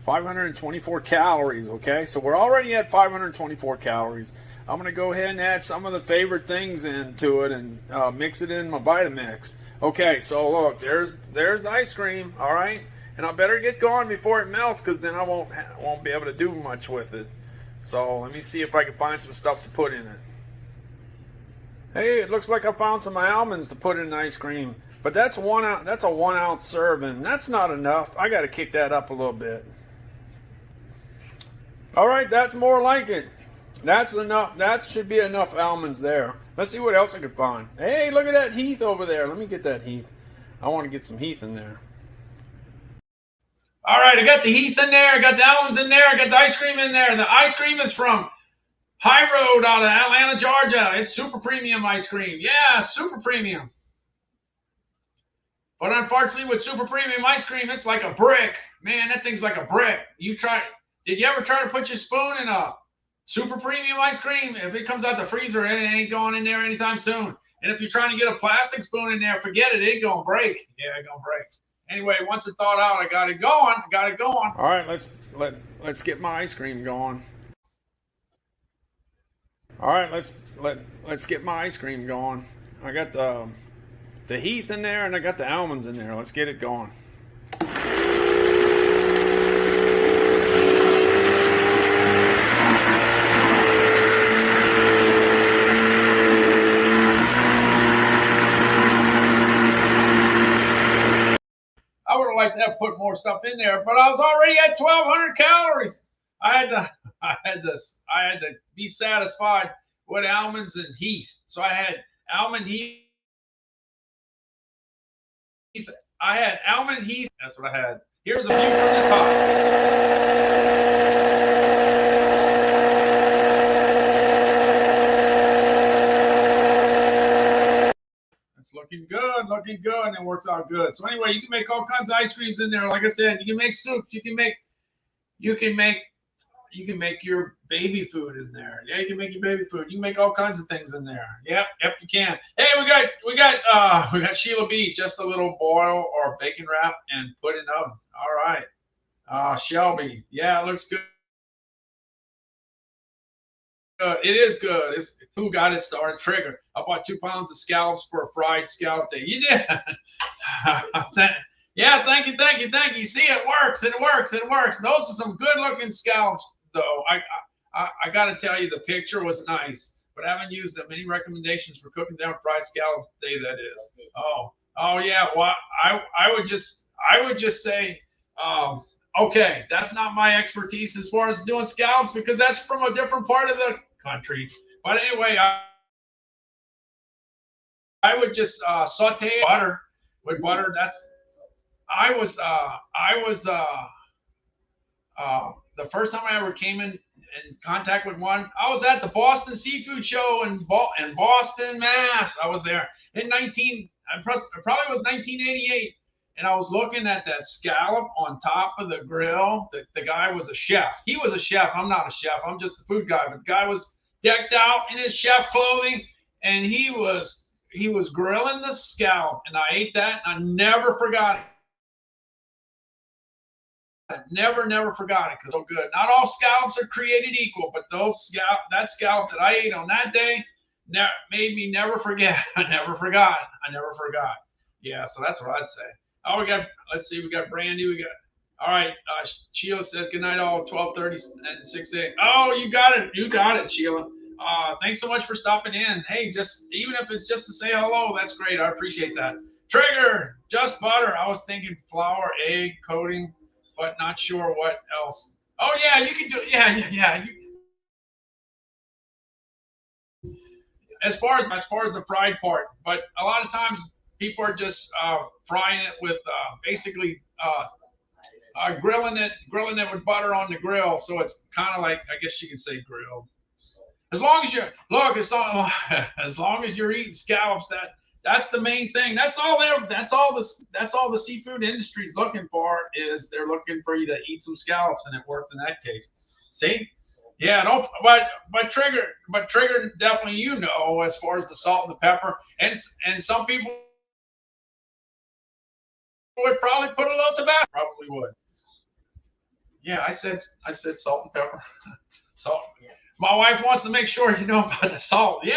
524 calories, okay? So we're already at 524 calories. I'm going to go ahead and add some of the favorite things into it and mix it in my Vitamix. Okay, so look, there's the ice cream, all right? And I better get going before it melts, because then I won't be able to do much with it. So let me see if I can find some stuff to put in it. Hey, it looks like I found some almonds to put in ice cream. But that's a 1 ounce serving. That's not enough. I got to kick that up a little bit. All right, that's more like it. That's enough. That should be enough almonds there. Let's see what else I can find. Hey, look at that Heath over there. Let me get that Heath. I want to get some Heath in there. All right, I got the Heath in there. I got the almonds in there. I got the ice cream in there. And the ice cream is from High Road out of Atlanta, Georgia. It's super premium ice cream. Yeah, super premium. But unfortunately, with super premium ice cream, it's like a brick. Man, that thing's like a brick. Did you ever try to put your spoon in a super premium ice cream? If it comes out the freezer, it ain't going in there anytime soon. And if you're trying to get a plastic spoon in there, forget it. It ain't going to break. Yeah, it's going to break. Anyway, once it's thawed out, I got it going. All right, let's get my ice cream going. All right, let's get my ice cream going. I got the Heath in there, and I got the almonds in there. Let's get it going. I would have liked to have put more stuff in there, but I was already at 1,200 calories. I had to be satisfied with almonds and Heath. So I had almond Heath. I had almond Heath. That's what I had. Here's a view from the top. It's looking good, and it works out good. So anyway, you can make all kinds of ice creams in there. Like I said, you can make soups. You can make your baby food in there. Yeah, you can make your baby food. You can make all kinds of things in there. Yep, you can. Hey, we got Sheila B. Just a little boil or bacon wrap and put in the oven. All right. Shelby. Yeah, it looks good. It is good. Who got it started? Trigger. I bought 2 pounds of scallops for a fried scallop day. You did. Yeah, thank you. See, it works. Those are some good-looking scallops, though. I got to tell you, the picture was nice, but I haven't used them. Any recommendations for cooking down fried scallops day? That is. Oh yeah. Well, I would just say, okay, that's not my expertise as far as doing scallops, because that's from a different part of the country. But anyway, I would just saute butter with butter. The first time I ever came in contact with one, I was at the Boston Seafood Show in Boston, Mass. I was there in it probably was 1988, and I was looking at that scallop on top of the grill. The guy was a chef. He was a chef. I'm not a chef. I'm just a food guy. But the guy was decked out in his chef clothing, and he was grilling the scallop, and I ate that, and I never forgot it. I never forgot it, because it's so good. Not all scallops are created equal, but that scallop that I ate on that day made me never forget. I never forgot. Yeah, so that's what I'd say. Oh, let's see, we got Brandy. All right, Sheila says, good night all, 12:30 and 6 a.m. Oh, you got it, Sheila. Thanks so much for stopping in. Hey, even if it's just to say hello, that's great. I appreciate that. Trigger, just butter. I was thinking flour, egg, coating, but not sure what else. Oh yeah, you can do. Yeah. As far as the fried part, but a lot of times people are just frying it with basically grilling it with butter on the grill, so it's kind of like, I guess you can say, grilled. As long as you're eating scallops, that's the main thing. That's all the seafood industry is looking for, is they're looking for you to eat some scallops, and it worked in that case. See? Yeah, but trigger definitely, as far as the salt and the pepper, and some people would probably put a little tobacco. Probably would. Yeah, I said salt and pepper. Salt. Yeah. My wife wants to make sure you know about the salt. Yeah,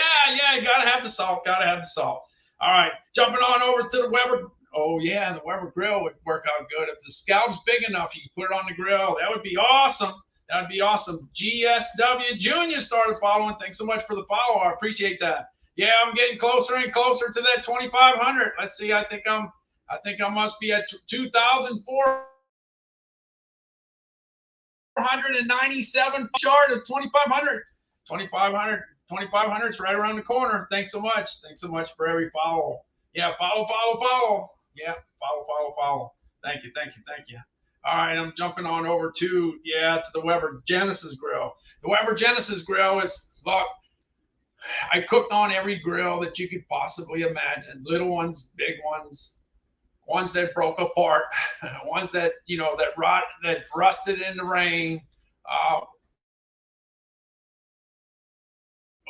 you gotta have the salt. Gotta have the salt. All right, jumping on over to the Weber. Oh yeah, the Weber grill would work out good if the Scout's big enough. You can put it on the grill. That would be awesome. That would be awesome. GSW Junior started following. Thanks so much for the follow. I appreciate that. Yeah, I'm getting closer and closer to that 2,500. Let's see. I think I must be at 2,497 short of 2,500. 2,500 is right around the corner. Thanks so much. Thanks so much for every follow. Yeah, follow. Yeah, follow. Thank you. All right, I'm jumping on over to the Weber Genesis grill. The Weber Genesis grill is, look, I cooked on every grill that you could possibly imagine. Little ones, big ones, ones that broke apart, ones that, that rusted in the rain.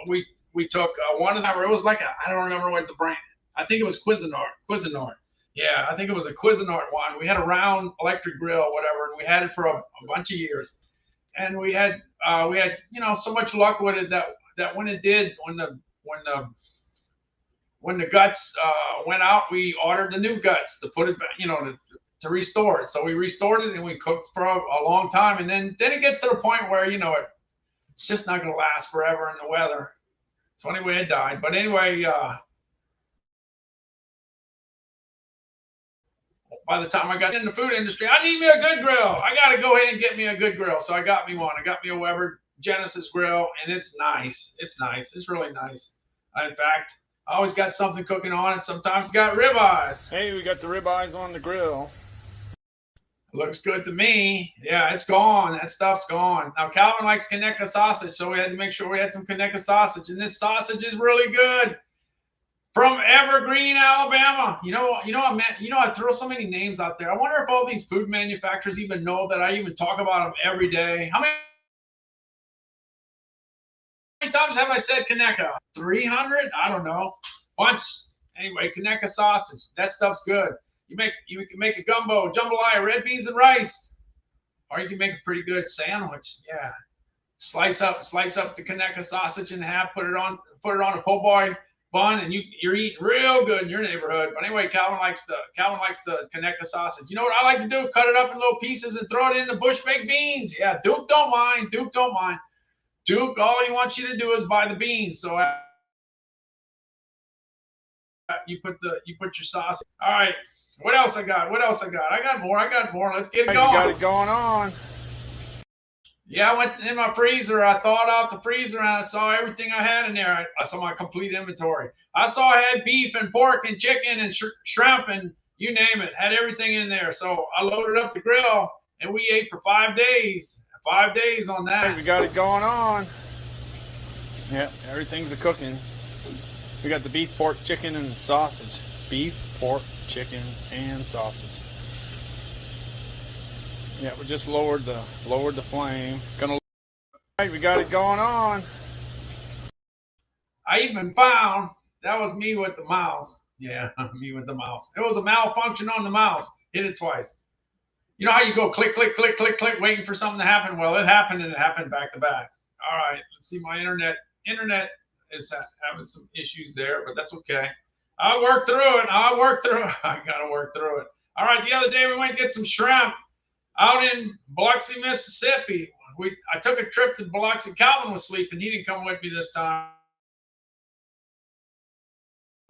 We took one of them. It was like I don't remember what the brand. I think it was Cuisinart. Yeah, I think it was a Cuisinart one. We had a round electric grill, whatever, and we had it for a bunch of years. And we had so much luck with it that when the guts went out, we ordered the new guts to put it back, to restore it. So we restored it and we cooked for a long time. And then it gets to the point where it's just not going to last forever in the weather. So anyway, it died. But anyway, by the time I got in the food industry, I need me a good grill. I got to go ahead and get me a good grill. So I got me one. I got me a Weber Genesis grill, and it's nice. It's nice. It's really nice. In fact, I always got something cooking on it. Sometimes got ribeyes. Hey, we got the ribeyes on the grill. Looks good to me. Yeah, it's gone. That stuff's gone. Now, Calvin likes Kaneka sausage, so we had to make sure we had some Kaneka sausage. And this sausage is really good. From Evergreen, Alabama. I throw so many names out there. I wonder if all these food manufacturers even know that I even talk about them every day. How many times have I said Kaneka? 300? I don't know. Bunch. Anyway, Kaneka sausage. That stuff's good. You can make a gumbo, jambalaya, red beans and rice, or you can make a pretty good sandwich. Yeah, slice up the Kaneka sausage in half, put it on a po' boy bun, and you're eating real good in your neighborhood. But anyway, Calvin likes the Kaneka sausage. You know what I like to do? Cut it up in little pieces and throw it in the bush baked beans. Yeah, Duke don't mind. Duke, all he wants you to do is buy the beans. So you put your sauce. All right. What else I got? I got more. Let's get it going. You got it going on. Yeah, I went in my freezer. I thawed out the freezer and I saw everything I had in there. I saw my complete inventory. I saw I had beef and pork and chicken and shrimp and you name it. Had everything in there. So I loaded up the grill and we ate for 5 days. 5 days on that. Hey, we got it going on. Yeah, everything's a cooking. We got the beef, pork, chicken, and sausage. Beef, pork, chicken, and sausage. Yeah, we just lowered the flame. Hey, we got it going on. I even found that was me with the mouse. Yeah, me with the mouse. It was a malfunction on the mouse. Hit it twice. You know how you go click, click, click, click, click, waiting for something to happen? Well, it happened and it happened back to back. All right, let's see my internet. Internet is having some issues there, but that's okay. I'll work through it. I got to work through it. All right, the other day we went to get some shrimp out in Biloxi, Mississippi. I took a trip to Biloxi. Calvin was sleeping. He didn't come with me this time.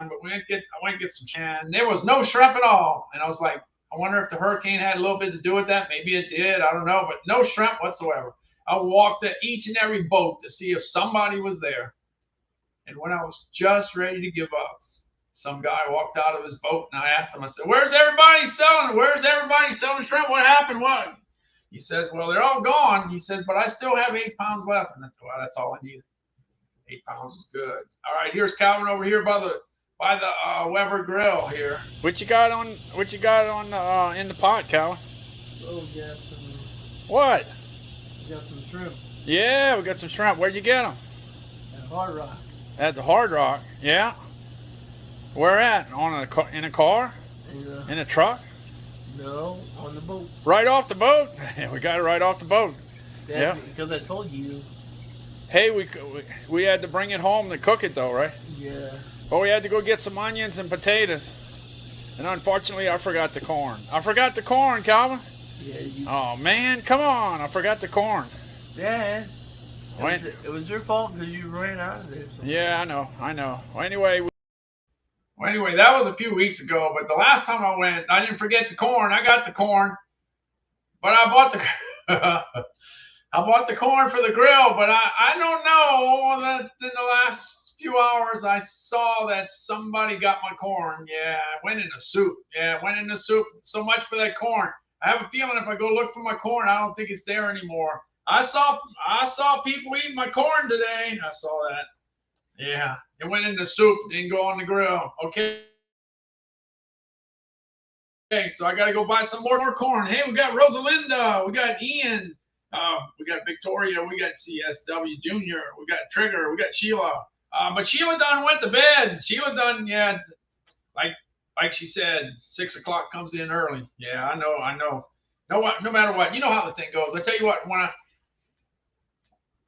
But I went to get some shrimp, and there was no shrimp at all. And I was like, I wonder if the hurricane had a little bit to do with that. Maybe it did. I don't know, but no shrimp whatsoever. I walked to each and every boat to see if somebody was there. And when I was just ready to give up, some guy walked out of his boat, and I asked him, I said, where's everybody selling shrimp? What happened? What? He says, well, they're all gone. He said, but I still have 8 pounds left. And I thought, well, that's all I needed. 8 pounds is good. All right, here's Calvin over here by the Weber grill here. What you got on in the pot, Calvin? Oh, we got some. What? We got some shrimp. Yeah, we got some shrimp. Where'd you get them? At Hard Rock. At the Hard Rock. Yeah. Where at? In a car? Yeah. In a truck? No, on the boat. Right off the boat? We got it right off the boat. Yeah. Because I told you. Hey, we had to bring it home to cook it though, right? Yeah. Well, we had to go get some onions and potatoes. And unfortunately, I forgot the corn. I forgot the corn, Calvin. Yeah. Oh, man, come on. I forgot the corn. Dad. It was your fault because you ran out of there. Yeah, I know. Well, anyway, that was a few weeks ago, but the last time I went, I didn't forget the corn. I got the corn, but I bought the I bought the corn for the grill, but I don't know that in the last few hours I saw that somebody got my corn. Yeah, it went in the soup. Yeah, it went in the soup. So much for that corn. I have a feeling if I go look for my corn, I don't think it's there anymore. I saw people eating my corn today. I saw that. Yeah, it went in the soup. Didn't go on the grill. Okay. Okay, so I got to go buy some more corn. Hey, we got Rosalinda. We got Ian. We got Victoria. We got CSW Jr. We got Trigger. We got Sheila. But Sheila done went to bed. Sheila done, yeah, like she said, 6 o'clock comes in early. Yeah, I know. No matter what, you know how the thing goes. I tell you what,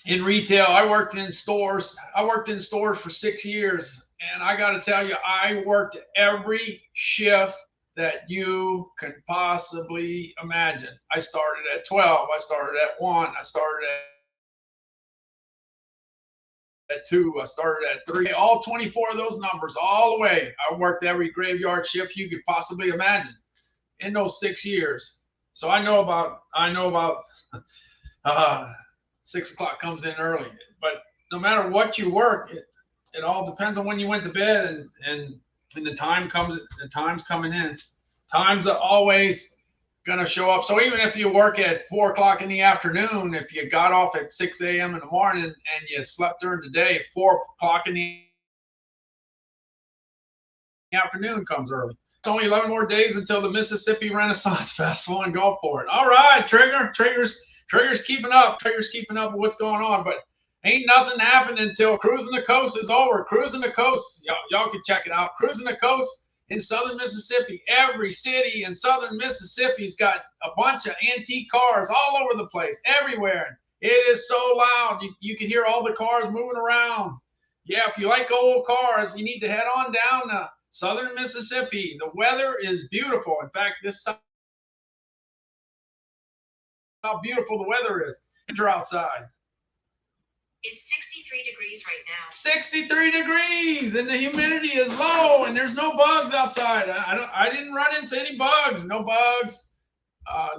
in retail, I worked in stores for 6 years, and I got to tell you, I worked every shift that you can possibly imagine. I started at 12. I started at 1. I started at 2. I started at 3. All 24 of those numbers, all the way. I worked every graveyard shift you could possibly imagine in those 6 years. So I know about 6 o'clock comes in early. But no matter what you work, it all depends on when you went to bed and the time's coming in. Time's always gonna show up. So even if you work at 4 o'clock in the afternoon, if you got off at 6 a.m. in the morning and you slept during the day, 4 o'clock in the afternoon comes early. It's only 11 more days until the Mississippi Renaissance Festival, and go for it. All right, Trigger's keeping up. Trigger's keeping up with what's going on, but ain't nothing happened until Cruising the Coast is over. Cruising the Coast, y'all can check it out. Cruising the Coast in southern Mississippi. Every city in southern Mississippi's got a bunch of antique cars all over the place, everywhere. It is so loud. You can hear all the cars moving around. Yeah, if you like old cars, you need to head on down to southern Mississippi. The weather is beautiful. In fact, this is how beautiful the weather is. Enter outside. It's 63 degrees right now. 63 degrees, and the humidity is low, and there's no bugs outside. I didn't run into any bugs. No bugs.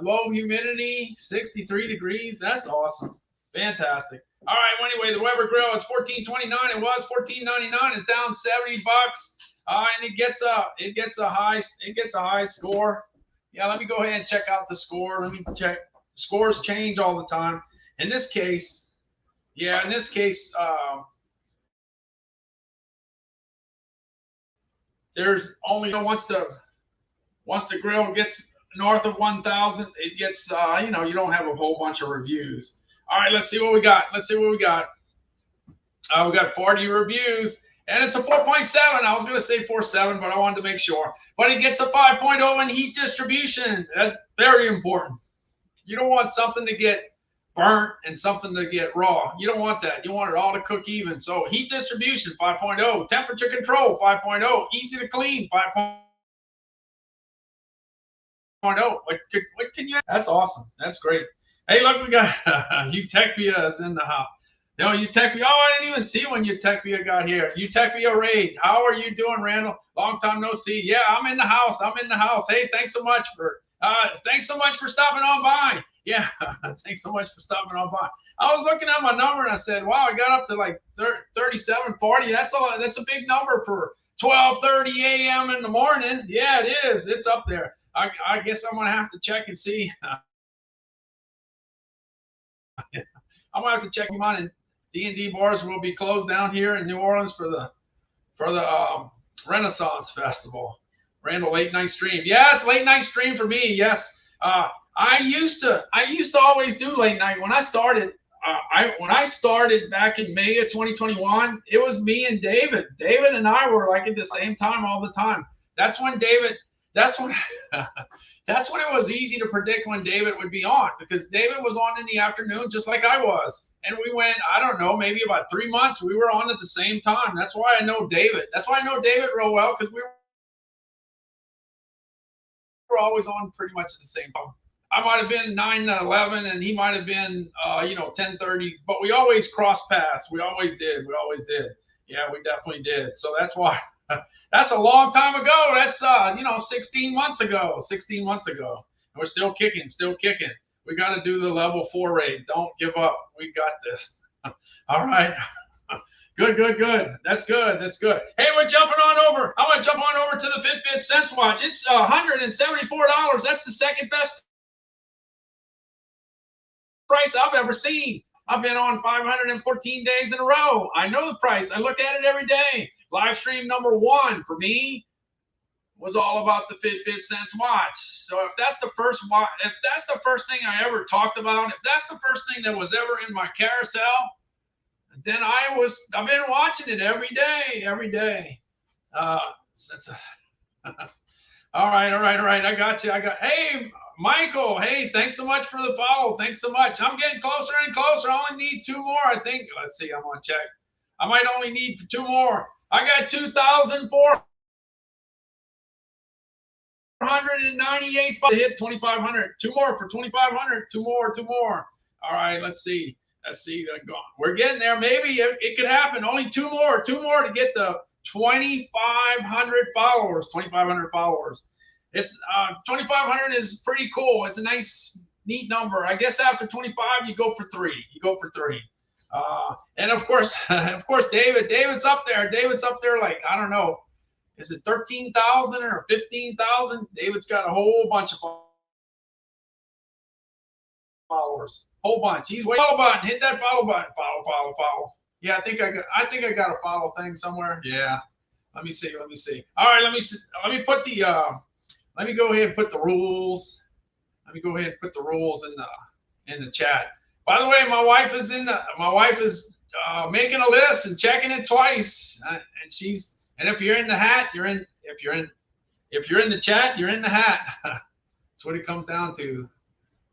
Low humidity, 63 degrees. That's awesome. Fantastic. All right. Well, anyway, the Weber Grill, it's $14.29. It was $14.99. It's down $70. And it gets a high score. Yeah. Let me go ahead and check out the score. Let me check. Scores change all the time. In this case, there's only once the grill gets north of 1,000, it gets you don't have a whole bunch of reviews. All right, let's see what we got. We got 40 reviews, and it's a 4.7. I was going to say 4.7, but I wanted to make sure. But it gets a 5.0 in heat distribution. That's very important. You don't want something to get burnt and something to get raw. You don't want that. You want it all to cook even. So heat distribution, 5.0. Temperature control, 5.0. Easy to clean, 5.0. What can you? That's awesome. That's great. Hey, look, we got Utechvia is in the house. No, Utechvia. Oh, I didn't even see when Utechvia got here. Utechvia Raid. How are you doing, Randall? Long time no see. Yeah, I'm in the house. Hey, thanks so much for stopping on by. Yeah, thanks so much for stopping on by. I was looking at my number and I said, wow, I got up to like 37, 40. That's a big number for 12:30 a.m. in the morning. Yeah, it is. It's up there. I guess I'm gonna have to check and see. I'm gonna have to check them on. And D&D bars will be closed down here in New Orleans for the Renaissance Festival. Randall, late night stream. Yeah, it's late night stream for me. Yes. I used to always do late night when I started. When I started back in May of 2021, it was me and David. David and I were like at the same time all the time. That's when David that's when that's when it was easy to predict when David would be on, because David was on in the afternoon just like I was. And we went, I don't know, maybe about 3 months, we were on at the same time. That's why I know David. That's why I know David real well, because we were always on pretty much at the same time. I might have been 9 to 11, and he might have been, 10:30. But we always crossed paths. We always did. We always did. Yeah, we definitely did. So that's why. That's a long time ago. That's 16 months ago. 16 months ago. And we're still kicking. Still kicking. We got to do the level 4 raid. Don't give up. We got this. All right. Good, good, good. That's good. That's good. Hey, we're jumping on over. I want to jump on over to the Fitbit Sense Watch. It's $174. That's the second best price I've ever seen. I've been on 514 days in a row. I know the price. I look at it every day. Livestream number 1 for me was all about the Fitbit Sense Watch. So if that's the first thing I ever talked about, if that's the first thing that was ever in my carousel, then I've been watching it every day. All right. I got you. Hey, Michael, hey, thanks so much for the follow. Thanks so much. I'm getting closer and closer. I only need 2 more, I think. Let's see, I'm going to check. I might only need 2 more. I got 2,498 to hit 2,500. 2 more for 2,500. 2 more. All right, let's see. We're getting there. Maybe it could happen. Only 2 more to get to 2,500 followers. 2,500 followers. It's 2,500 is pretty cool. It's a nice, neat number. I guess after 25, you go for 3. And of course, David's up there. Like, I don't know, is it 13,000 or 15,000? David's got a whole bunch of followers. Whole bunch. He's waiting. Follow button. Hit that follow button. Follow. Yeah, I think I got a follow thing somewhere. Yeah. Let me see. All right. Let me put the. Let me go ahead and put the rules. In the chat. By the way, my wife is making a list and checking it twice. And if you're in the hat, you're in. If you're in the chat, you're in the hat. That's what it comes down to.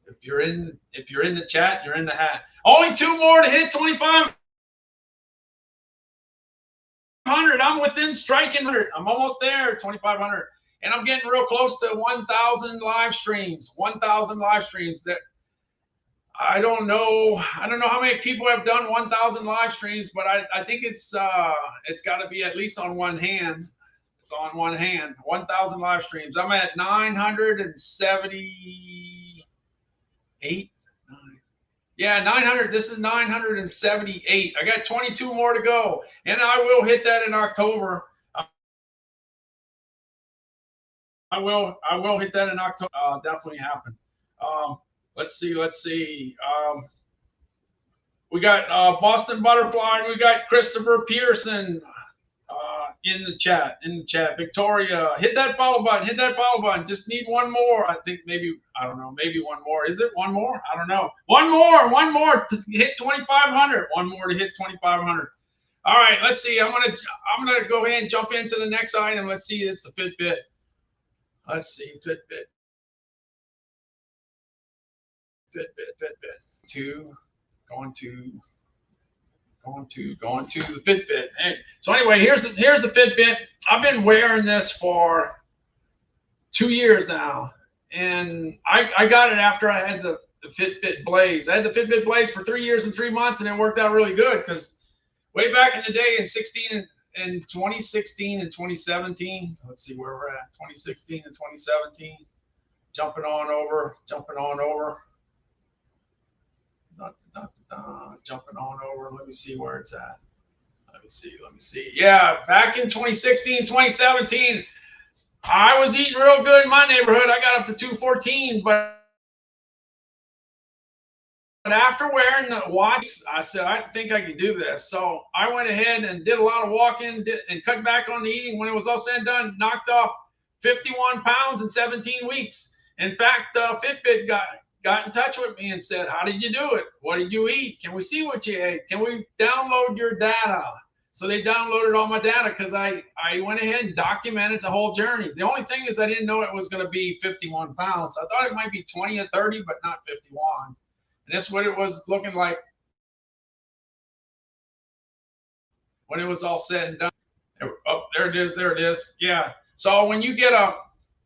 If you're in the chat, you're in the hat. Only 2 more to hit 2,500. I'm within striking 100. I'm almost there, 2,500. And I'm getting real close to 1,000 live streams. 1,000 live streams. That I don't know how many people have done 1,000 live streams, but I think it's got to be at least on one hand. It's on one hand. 1,000 live streams. I'm at 978. Yeah, 900. This is 978. I got 22 more to go, and I will hit that in October. I will hit that in October. Definitely happen. Let's see. We got Boston Butterfly. We got Christopher Pearson in the chat. Victoria, hit that follow button. Just need 1 more. I think maybe 1 more. Is it 1 more? I don't know. One more to hit 2,500. 1 more to hit 2,500. All right. Let's see. I'm gonna go ahead and jump into the next item. Let's see. It's the Fitbit. Let's see, Fitbit. Going to the Fitbit. So anyway, here's the Fitbit. I've been wearing this for 2 years now, and I got it after I had the Fitbit Blaze. I had the Fitbit Blaze for 3 years and 3 months, and it worked out really good because way back in the day in 2016 and 2017. Let's see where we're at. 2016 and 2017. Jumping on over. Jumping on over. Let me see where it's at. Let me see. Yeah, back in 2016, 2017, I was eating real good in my neighborhood. I got up to 214, but after wearing the watch, I said, I think I can do this. So I went ahead and did a lot of walking and cut back on the eating. When it was all said and done, knocked off 51 pounds in 17 weeks. In fact, Fitbit got in touch with me and said, how did you do it? What did you eat? Can we see what you ate? Can we download your data? So they downloaded all my data because I went ahead and documented the whole journey. The only thing is I didn't know it was going to be 51 pounds. I thought it might be 20 or 30, but not 51. And that's what it was looking like when it was all said and done. Oh, there it is. There it is. Yeah. So when you get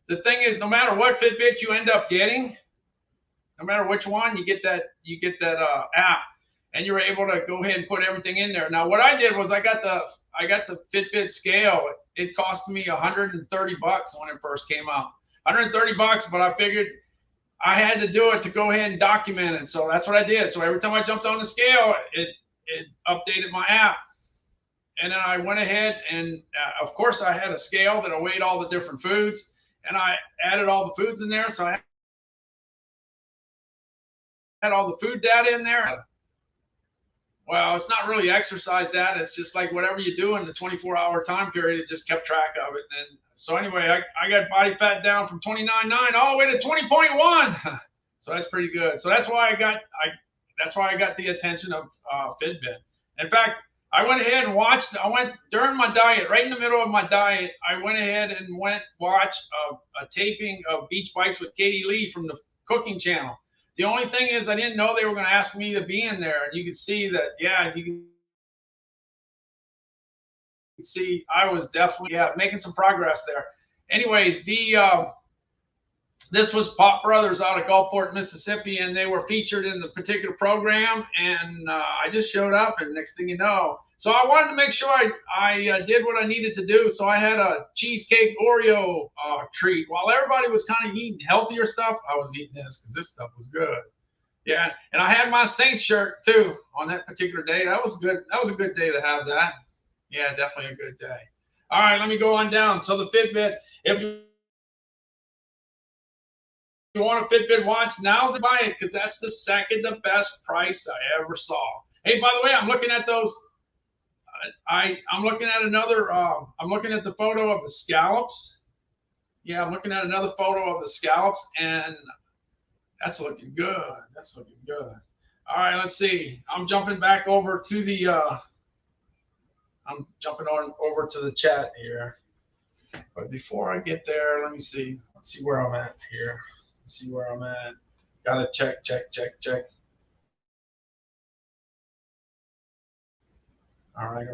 the thing is, no matter what Fitbit you end up getting, no matter which one, you get that app, and you're able to go ahead and put everything in there. Now, what I did was I got the Fitbit scale. It cost me $130 when it first came out. $130, but I figured I had to do it to go ahead and document it. So that's what I did. So every time I jumped on the scale, it updated my app. And then I went ahead and, of course, I had a scale that weighed all the different foods, and I added all the foods in there. So I had all the food data in there. Well, it's not really exercise data. It's just like whatever you do in the 24-hour time period, it just kept track of it. And so anyway, I got body fat down from 29.9 all the way to 20.1. So that's pretty good. So that's why I got the attention of Fitbit. In fact, I went ahead and watched. I went during my diet, right in the middle of my diet. I went ahead and watched a taping of Beach Bites with Katie Lee from the cooking channel. The only thing is I didn't know they were going to ask me to be in there. And you can see that, you can see I was definitely, making some progress there. Anyway, this was Pop Brothers out of Gulfport, Mississippi, and they were featured in the particular program. And I just showed up, and next thing you know. So I wanted to make sure I did what I needed to do. So I had a cheesecake Oreo treat. While everybody was kind of eating healthier stuff, I was eating this because this stuff was good. Yeah, and I had my Saints shirt too on that particular day. That was good. That was a good day to have that. Yeah, definitely a good day. All right, let me go on down. So the Fitbit, if you want a Fitbit watch, now's the buy it because that's the second best price I ever saw. Hey, by the way, I'm looking at those. I'm looking at another. I'm looking at the photo of the scallops. Yeah, I'm looking at another photo of the scallops, and that's looking good. That's looking good. All right, let's see. I'm jumping back over to the. I'm jumping on over to the chat here. But before I get there, let me see. Let's see where I'm at here. Let's see where I'm at. Gotta check. All right.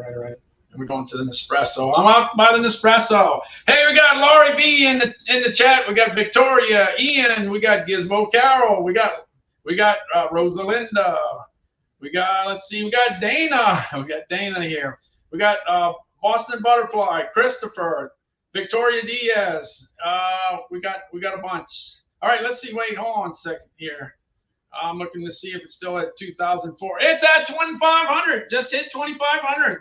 We're going to the Nespresso. I'm out by the Nespresso. Hey, we got Laurie B in the chat. We got Victoria, Ian. We got Gizmo Carol. We got Rosalinda. We got Dana. We got Dana here. We got Boston Butterfly, Christopher, Victoria Diaz. We got a bunch. All right, let's see. Wait, hold on a second here. I'm looking to see if it's still at 2004. It's at 2,500. Just hit 2,500.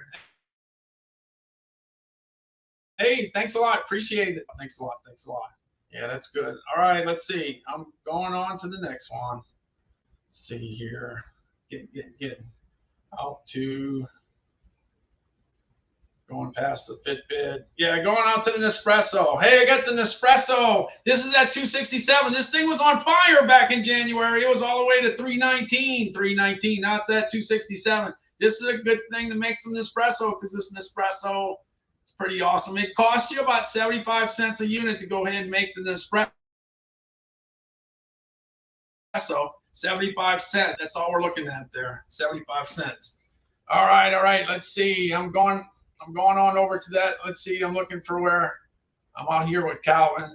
Hey, thanks a lot. Appreciate it. Thanks a lot. Yeah, that's good. All right, let's see. I'm going on to the next one. Let's see here. Get out to going past the Fitbit. Yeah, going out to the Nespresso. Hey, I got the Nespresso. This is at 267. This thing was on fire back in January. It was all the way to 319. Now it's at 267. This is a good thing to make some Nespresso because this Nespresso is pretty awesome. It costs you about 75 cents a unit to go ahead and make the Nespresso. 75 cents. That's all we're looking at there. 75 cents. All right. Let's see. I'm going on over to that. Let's see. I'm looking for where I'm out here with Calvin.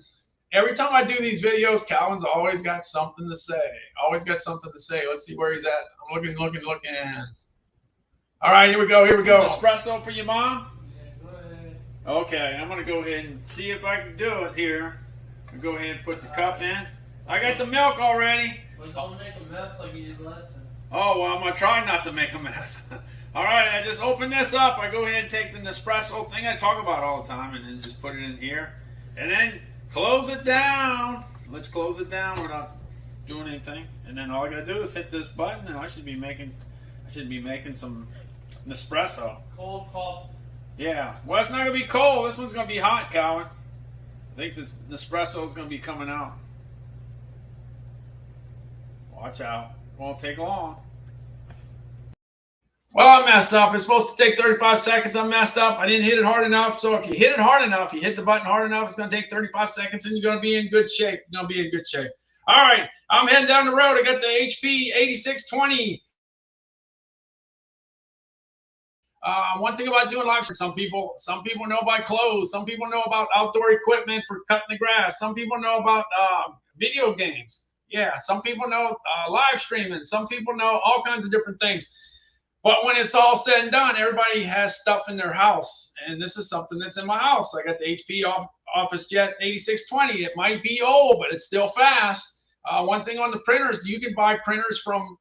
Every time I do these videos, Calvin's always got something to say. Let's see where he's at. I'm looking. All right, here we go. Espresso for your mom? Yeah, go ahead. Okay, I'm going to go ahead and see if I can do it here. I'll go ahead and put the cup in. I got the milk already. Well, don't make a mess like you did last time. Oh, well, I'm going to try not to make a mess. All right, I just open this up. I go ahead and take the Nespresso thing I talk about all the time and then just put it in here. And then close it down. Let's close it down without doing anything. And then all I got to do is hit this button and I should be making some Nespresso. Cold coffee. Yeah. Well, it's not going to be cold. This one's going to be hot, Calvin. I think this Nespresso is going to be coming out. Watch out. Won't take long. Well, I messed up. It's supposed to take 35 seconds. I messed up. I didn't hit it hard enough. So if you hit it hard enough, you hit the button hard enough, it's going to take 35 seconds and you're going to be in good shape. You're going to be in good shape. All right. I'm heading down the road. I got the HP 8620. One thing about doing live, some people know about clothes. Some people know about outdoor equipment for cutting the grass. Some people know about video games. Yeah, some people know live streaming. Some people know all kinds of different things. But when it's all said and done, everybody has stuff in their house. And this is something that's in my house. I got the HP Office Jet 8620. It might be old, but it's still fast. One thing on the printers, you can buy printers from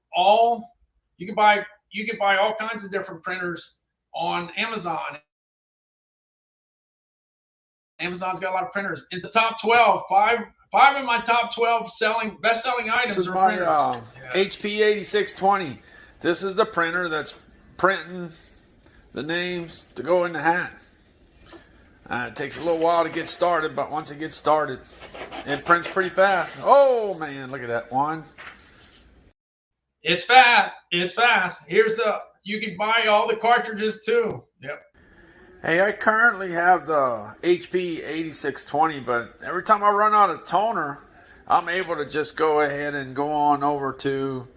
you can buy all kinds of different printers on Amazon. Amazon's got a lot of printers. In the top 12, five of my top 12 best-selling items are printers. HP 8620. This is the printer that's printing the names to go in the hat. It takes a little while to get started, but once it gets started, it prints pretty fast. Oh, man, look at that one. It's fast. It's fast. You can buy all the cartridges, too. Yep. Hey, I currently have the HP 8620, but every time I run out of toner, I'm able to just go ahead and go on over to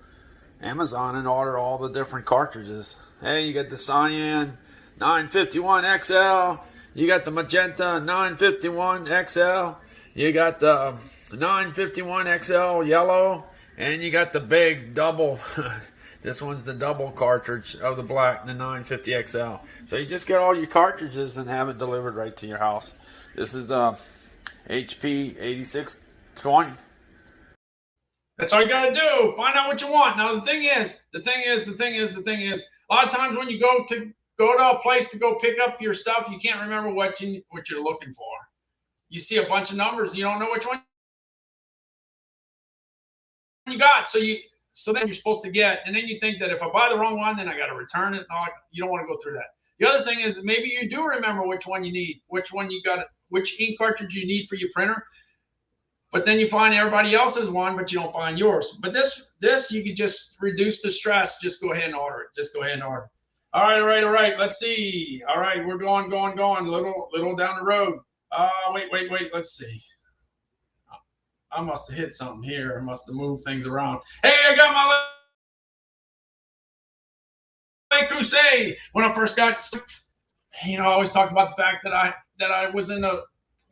Amazon and order all the different cartridges. Hey, you got the cyan 951 XL, you got the magenta 951 XL, you got the 951 XL yellow, and you got the big double. This one's the double cartridge of the black, the 950 XL. So you just get all your cartridges and have it delivered right to your house. This is the HP 8620. That's all you got to do. Find out what you want. Now, the thing is, a lot of times when you go to a place to go pick up your stuff, you can't remember what you're looking for. You see a bunch of numbers, you don't know which one you got. So then you're supposed to get, and then you think that if I buy the wrong one, then I got to return it. No, you don't want to go through that. The other thing is maybe you do remember which one you need, which ink cartridge you need for your printer. But then you find everybody else's one, but you don't find yours. But this you can just reduce the stress. Just go ahead and order it. All right. Let's see. All right, we're going. Little down the road. Wait. Let's see. I must have hit something here. I must have moved things around. Hey, I got my Lake Crusade. When I first got, I always talked about the fact that I was in the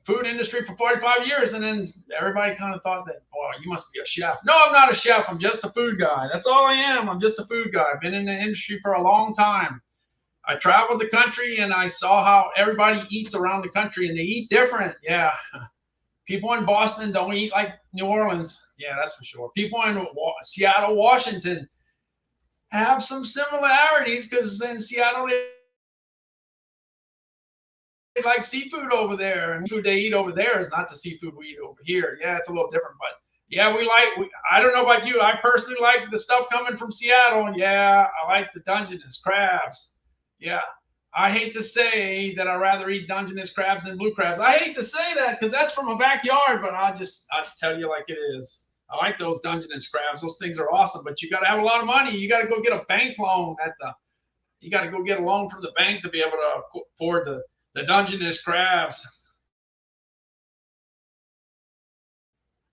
food industry for 45 years, and then everybody kind of thought that, boy, you must be a chef. No, I'm not a chef. I'm just a food guy. That's all I am. I'm just a food guy. I've been in the industry for a long time. I traveled the country, and I saw how everybody eats around the country, and they eat different. Yeah. People in Boston don't eat like New Orleans. Yeah, that's for sure. People in Seattle, Washington have some similarities because in Seattle, they like seafood over there, and food they eat over there is not the seafood we eat over here. Yeah, it's a little different, but yeah, I don't know about you. I personally like the stuff coming from Seattle. Yeah, I like the Dungeness crabs. Yeah, I hate to say that I'd rather eat Dungeness crabs than blue crabs. I hate to say that because that's from my backyard, but I tell you like it is. I like those Dungeness crabs. Those things are awesome, but you got to have a lot of money. You got to go get a bank loan you got to go get a loan from the bank to be able to afford the Dungeness crabs.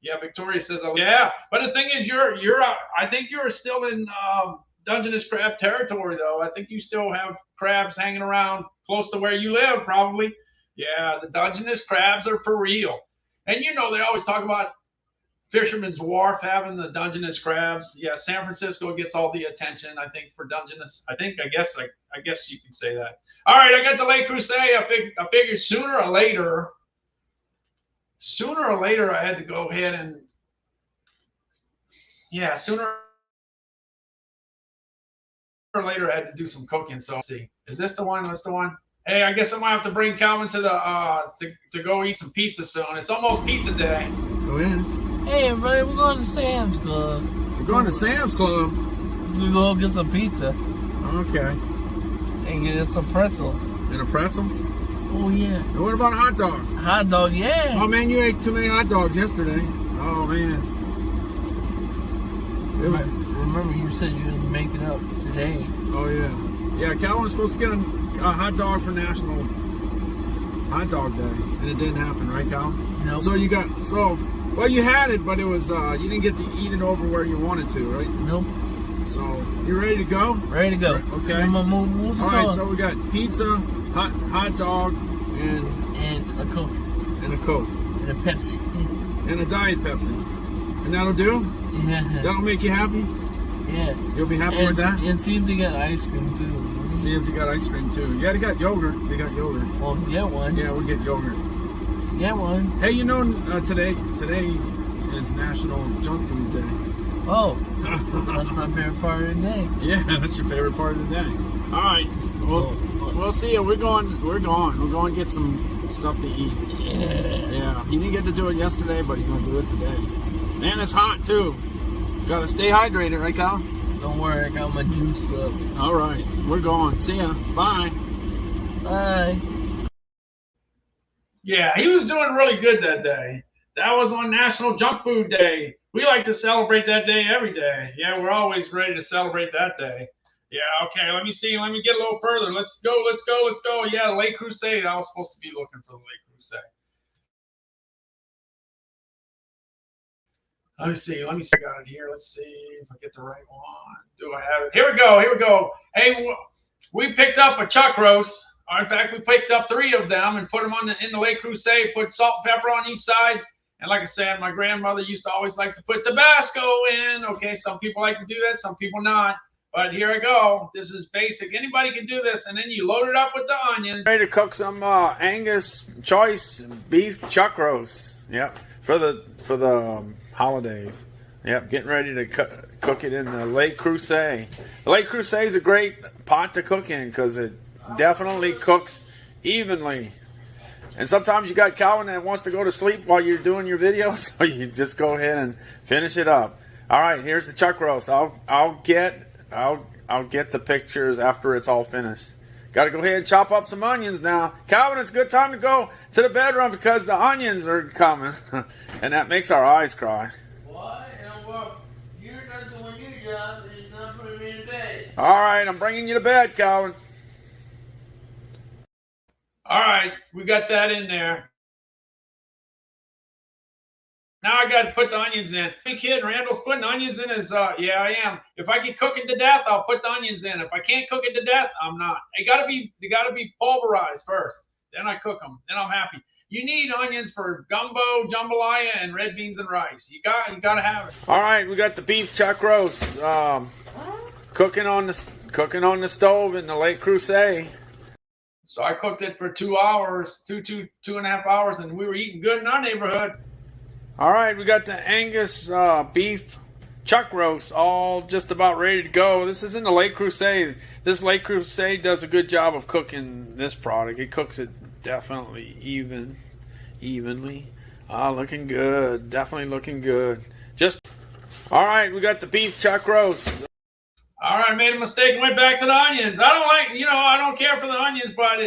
Yeah, Victoria says, oh, yeah. But the thing is, I think you're still in Dungeness crab territory, though. I think you still have crabs hanging around close to where you live, probably. Yeah, the Dungeness crabs are for real. And they always talk about Fisherman's Wharf having the Dungeness crabs. Yeah, San Francisco gets all the attention, I think, for Dungeness. I guess you can say that. All right, I got the Lake Crusade. I figured sooner or later, I had to go ahead and, sooner or later I had to do some cooking. So let's see. Is this the one? That's the one. Hey, I guess I might have to bring Calvin to the to go eat some pizza soon. It's almost pizza day. Go in. Hey, everybody, we're going to Sam's Club. We're going to Sam's Club? We're going to get some pizza. Okay. And get some pretzel. And a pretzel? Oh, yeah. And what about a hot dog? Hot dog, yeah. Oh, man, you ate too many hot dogs yesterday. Oh, man. Remember, you said you were going to make it up today. Oh, yeah. Yeah, Calvin was supposed to get a hot dog for National Hot Dog Day, and it didn't happen, right, Cal? No. So you had it, but it was you didn't get to eat it over where you wanted to, right? Nope. So you ready to go? Ready to go. Okay. All right. So we got pizza, hot dog, and a Coke. And a Coke. And a Pepsi. And a Diet Pepsi. And that'll do? Yeah. That'll make you happy? Yeah. You'll be happy with that? And see if they got ice cream too. See if they got ice cream too. Yeah, they got yogurt. Well, get one. Yeah, we'll get yogurt. Get one. Hey, today is National Junk Food Day. Oh, that's my favorite part of the day. Yeah, that's your favorite part of the day. All right, we'll see you. We're going. We're going to get some stuff to eat. Yeah. He didn't get to do it yesterday, but he's going to do it today. Man, it's hot too. Got to stay hydrated, right, Kyle? Don't worry, I got my juice up. All right, we're going. See ya. Bye. Bye. Yeah, he was doing really good that day. That was on National Junk Food Day. We like to celebrate that day every day. Yeah, we're always ready to celebrate that day. Yeah, okay, let me see. Let me get a little further. Let's go. Yeah, Lake Crusade. I was supposed to be looking for the Lake Crusade. Let me see. I got it here. Let's see if I get the right one. Do I have it? Here we go. Hey, we picked up a chuck roast. Or in fact, we picked up 3 of them and put them in the Lake Crusade, put salt and pepper on each side. And like I said, my grandmother used to always like to put Tabasco in. Okay, some people like to do that, some people not. But here I go. This is basic. Anybody can do this. And then you load it up with the onions. Ready to cook some Angus choice beef chuck roast. Yep, for the holidays. Yep, getting ready to cook it in the Lake Crusade. The Lake Crusade is a great pot to cook in because it definitely cooks evenly. And sometimes you got Calvin that wants to go to sleep while you're doing your video, so you just go ahead and finish it up. All right, here's the chuck roast. I'll get the pictures after it's all finished. Got to go ahead and chop up some onions now. Calvin, it's a good time to go to the bedroom because the onions are coming, and that makes our eyes cry. What? Well, you're not doing your job. It's not putting me in bed. All right, I'm bringing you to bed, Calvin. All right, we got that in there. Now I got to put the onions in. Hey kid, Randall's putting onions in his, yeah, I am. If I can cook it to death, I'll put the onions in. If I can't cook it to death, I'm not. They gotta be pulverized first. Then I cook them. Then I'm happy. You need onions for gumbo, jambalaya, and red beans and rice. You gotta have it. All right, we got the beef chuck roast cooking on the stove in the Lake Crusade. So I cooked it for 2 hours, two and a half hours, and we were eating good in our neighborhood. All right, we got the Angus beef chuck roast all just about ready to go. This is in the Lake Crusade. This Lake Crusade does a good job of cooking this product. It cooks it definitely evenly. Looking good. Definitely looking good. All right, we got the beef chuck roast. All right, I made a mistake and went back to the onions. I don't care for the onions, but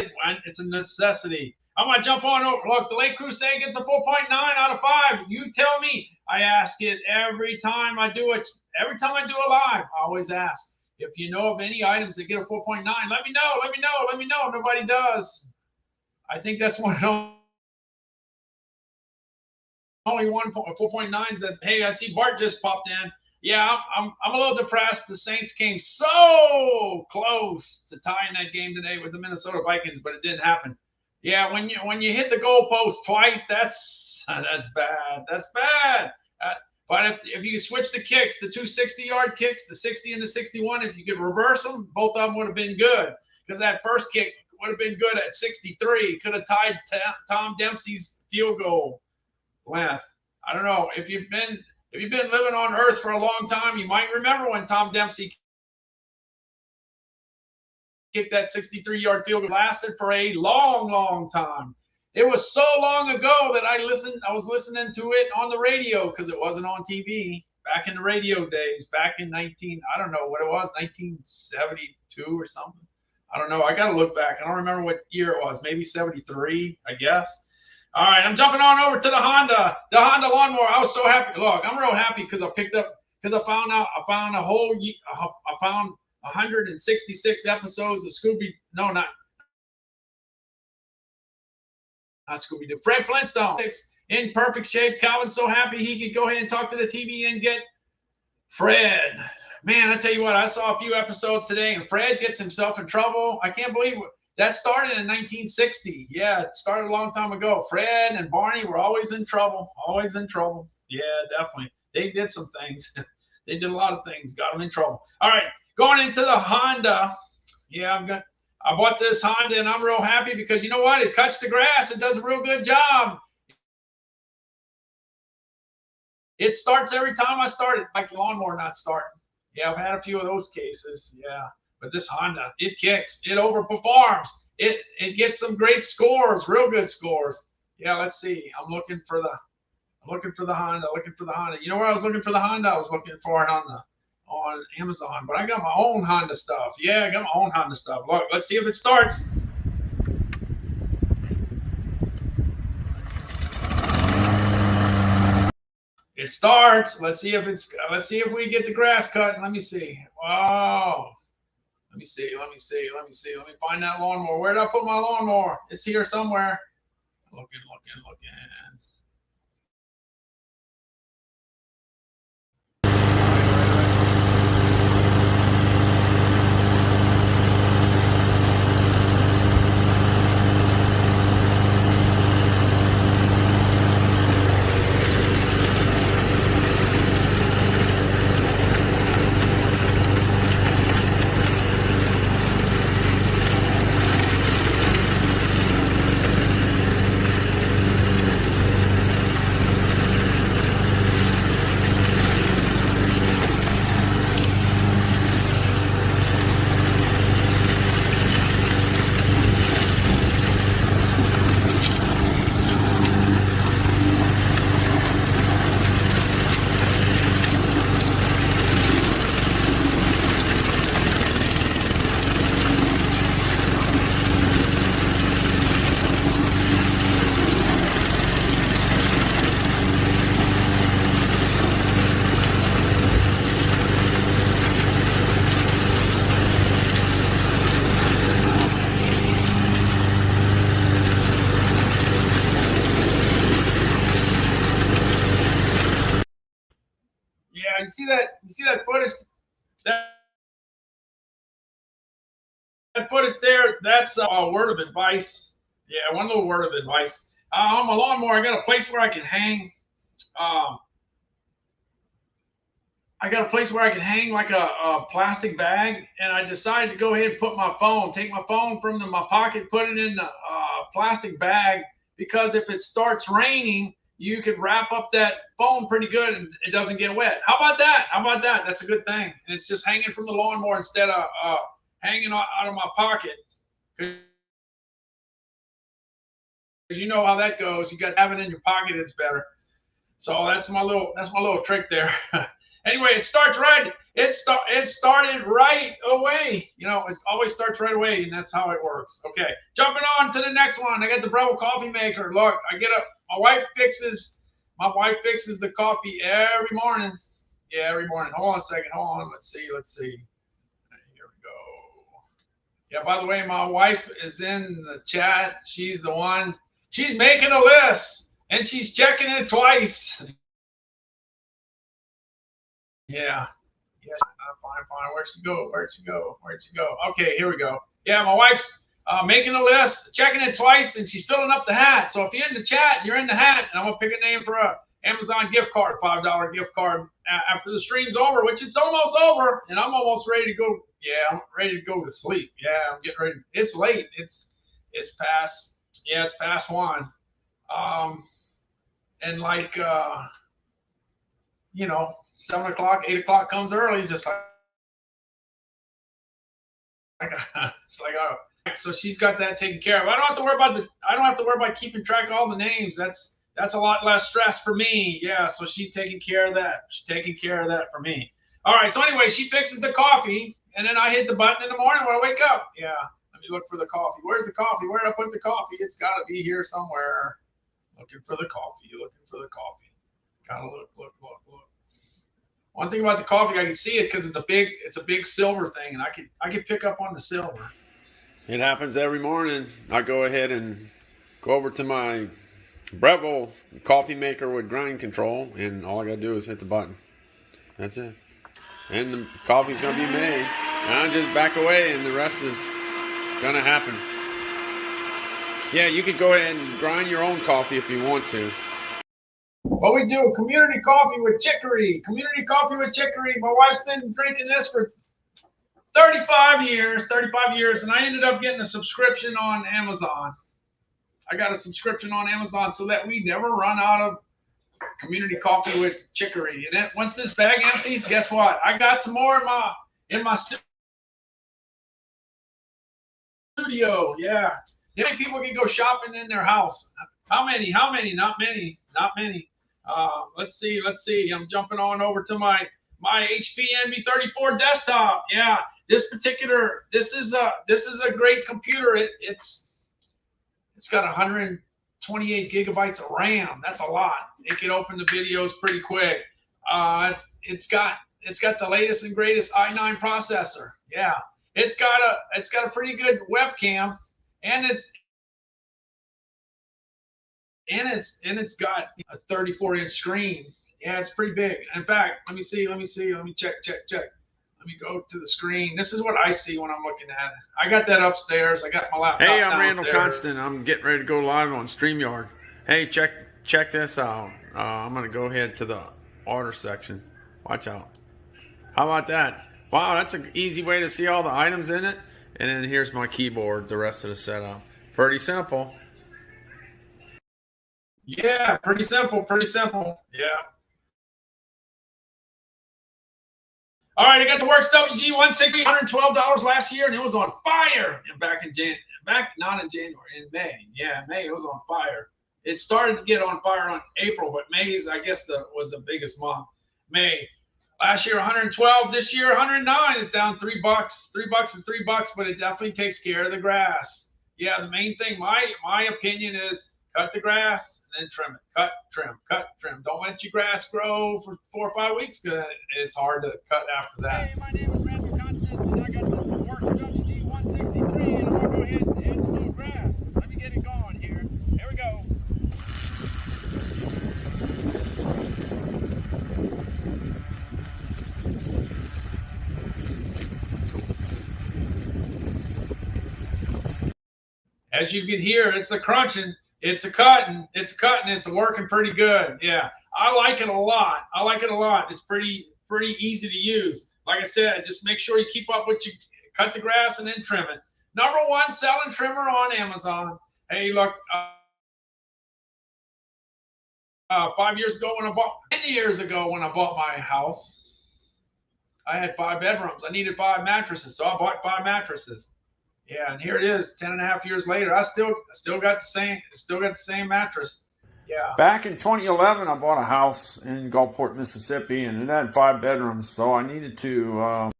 it's a necessity. I'm going to jump on over. Look, the Lake Crusade gets a 4.9 out of 5. You tell me. I ask it every time I do it. Every time I do a live, I always ask. If you know of any items that get a 4.9, let me know. Nobody does. I think that's one of the only 4.9s that, hey, I see Bart just popped in. Yeah, I'm a little depressed. The Saints came so close to tying that game today with the Minnesota Vikings, but it didn't happen. Yeah, when you hit the goalpost twice, that's bad. That's bad. But if you switch the kicks, the 2 60-yard kicks, the 60 and the 61, if you could reverse them, both of them would have been good. Because that first kick would have been good at 63. Could have tied Tom Dempsey's field goal length. I don't know. If you've been living on Earth for a long time, you might remember when Tom Dempsey kicked that 63-yard field goal. Lasted for a long, long time. It was so long ago that I was listening to it on the radio because it wasn't on TV. Back in the radio days, back in I don't know what it was, 1972 or something. I don't know. I got to look back. I don't remember what year it was. Maybe 73, I guess. All right, I'm jumping on over to the Honda lawnmower. I was so happy. Look, I'm real happy because I found 166 episodes of not Scooby-Doo. Fred Flintstone, in perfect shape. Calvin's so happy he could go ahead and talk to the TV and get Fred. Man, I tell you what, I saw a few episodes today, and Fred gets himself in trouble. I can't believe it. That started in 1960. Yeah, it started a long time ago. Fred and Barney were always in trouble. Always in trouble. Yeah, definitely. They did some things. They did a lot of things. Got them in trouble. All right, going into the Honda. Yeah, I bought this Honda, and I'm real happy because you know what? It cuts the grass. It does a real good job. It starts every time I start it, like the lawnmower not starting. Yeah, I've had a few of those cases. Yeah, but this Honda, it kicks. It overperforms. It gets some great scores, real good scores. Yeah, let's see. I'm looking for the Honda. Looking for the Honda. You know where I was looking for the Honda? I was looking for it on Amazon. But I got my own Honda stuff. Yeah, I got my own Honda stuff. Look, let's see if it starts. It starts. Let's see if we get the grass cut. Let me see. Wow. Let me see. Let me find that lawnmower. Where did I put my lawnmower? It's here somewhere. Looking. Yeah, you see that footage? That footage there, that's a word of advice. Yeah, one little word of advice. On my lawnmower, I got a place where I can hang. I got a place where I can hang like a plastic bag, and I decided to go ahead and take my phone from my pocket, put it in the plastic bag, because if it starts raining, you could wrap up that phone pretty good and it doesn't get wet. How about that? That's a good thing. And it's just hanging from the lawnmower instead of hanging out of my pocket. Because you know how that goes. You got to have it in your pocket, it's better. So that's my little trick there. Anyway, it starts right. It started right away. You know, it always starts right away, and that's how it works. Okay, jumping on to the next one. I got the Breville coffee maker. Look, I get up. My wife fixes the coffee every morning. Yeah, every morning. Hold on a second. Hold on. Let's see. Here we go. Yeah, by the way, my wife is in the chat. She's the one. She's making a list, and she's checking it twice. Yeah. Yes. Fine. Where'd she go? Okay, here we go. Yeah, my wife's making a list, checking it twice, and she's filling up the hat. So if you're in the chat, you're in the hat, and I'm gonna pick a name for a Amazon gift card, $5 gift card after the stream's over, which it's almost over, and I'm almost ready to go. Yeah, I'm ready to go to sleep. Yeah, I'm getting ready. It's late. It's past. Yeah, it's past 1. And like 7 o'clock, 8 o'clock comes early, just so she's got that taken care of. I don't have to worry about keeping track of all the names. That's a lot less stress for me. Yeah, so she's taking care of that. For me. All right. So anyway, she fixes the coffee, and then I hit the button in the morning when I wake up. Yeah. Let me look for the coffee. Where's the coffee? Where did I put the coffee? It's got to be here somewhere. Looking for the coffee. Gotta look. One thing about the coffee, I can see it because it's a big silver thing, and I can pick up on the silver. It happens every morning. I go ahead and go over to my Breville coffee maker with grind control, and all I gotta do is hit the button. That's it. And the coffee's gonna be made. And I just back away, and the rest is gonna happen. Yeah, you could go ahead and grind your own coffee if you want to. What we do, community coffee with chicory. Community coffee with chicory. My wife's been drinking this for 35 years, and I ended up getting a subscription on Amazon. I got a subscription on Amazon so that we never run out of community coffee with chicory. And then once this bag empties, guess what? I got some more in my studio. Yeah. How many people can go shopping in their house? How many? Not many. Let's see. I'm jumping on over to my HP NB34 desktop. Yeah. This is a great computer. It's got 128 gigabytes of RAM. That's a lot. It can open the videos pretty quick. It's got the latest and greatest i9 processor. Yeah. It's got a pretty good webcam, and it's got a 34-inch screen. Yeah, it's pretty big. In fact, let me see. Let me check. Let me go to the screen. This is what I see when I'm looking at it. I got that upstairs. I got my laptop Hey, I'm downstairs. Randall Constant. I'm getting ready to go live on StreamYard. Hey, check this out. I'm going to go ahead to the order section. Watch out. How about that? Wow, that's an easy way to see all the items in it. And then here's my keyboard, the rest of the setup. Pretty simple. Yeah, pretty simple. Yeah. All right, I got the Works WG160, $112 last year, and it was on fire. And not in January, in May. Yeah, May, it was on fire. It started to get on fire on April, but May's, I guess, was the biggest month. May. Last year, 112. This year, 109. It's down $3. $3 is $3, but it definitely takes care of the grass. Yeah, the main thing, my opinion is cut the grass and then trim it. Cut, trim. Don't let your grass grow for 4 or 5 weeks because it's hard to cut after that. Hey, my name is Randall Constant, and I got the Works WG163, and I'm going to go ahead and add some little grass. Let me get it going here. Here we go. As you can hear, it's a crunching, it's a cutting, it's working pretty good. Yeah, I like it a lot. It's pretty easy to use. Like I said, just make sure you keep up with your cut the grass and then trim it. #1 selling trimmer on Amazon. Hey, look, 10 years ago when I bought my house, I had 5 bedrooms. I needed 5 mattresses, so I bought 5 mattresses. Yeah, and here it is, 10.5 years later. I still got the same mattress. Yeah. Back in 2011, I bought a house in Gulfport, Mississippi, and it had 5 bedrooms, so I needed to.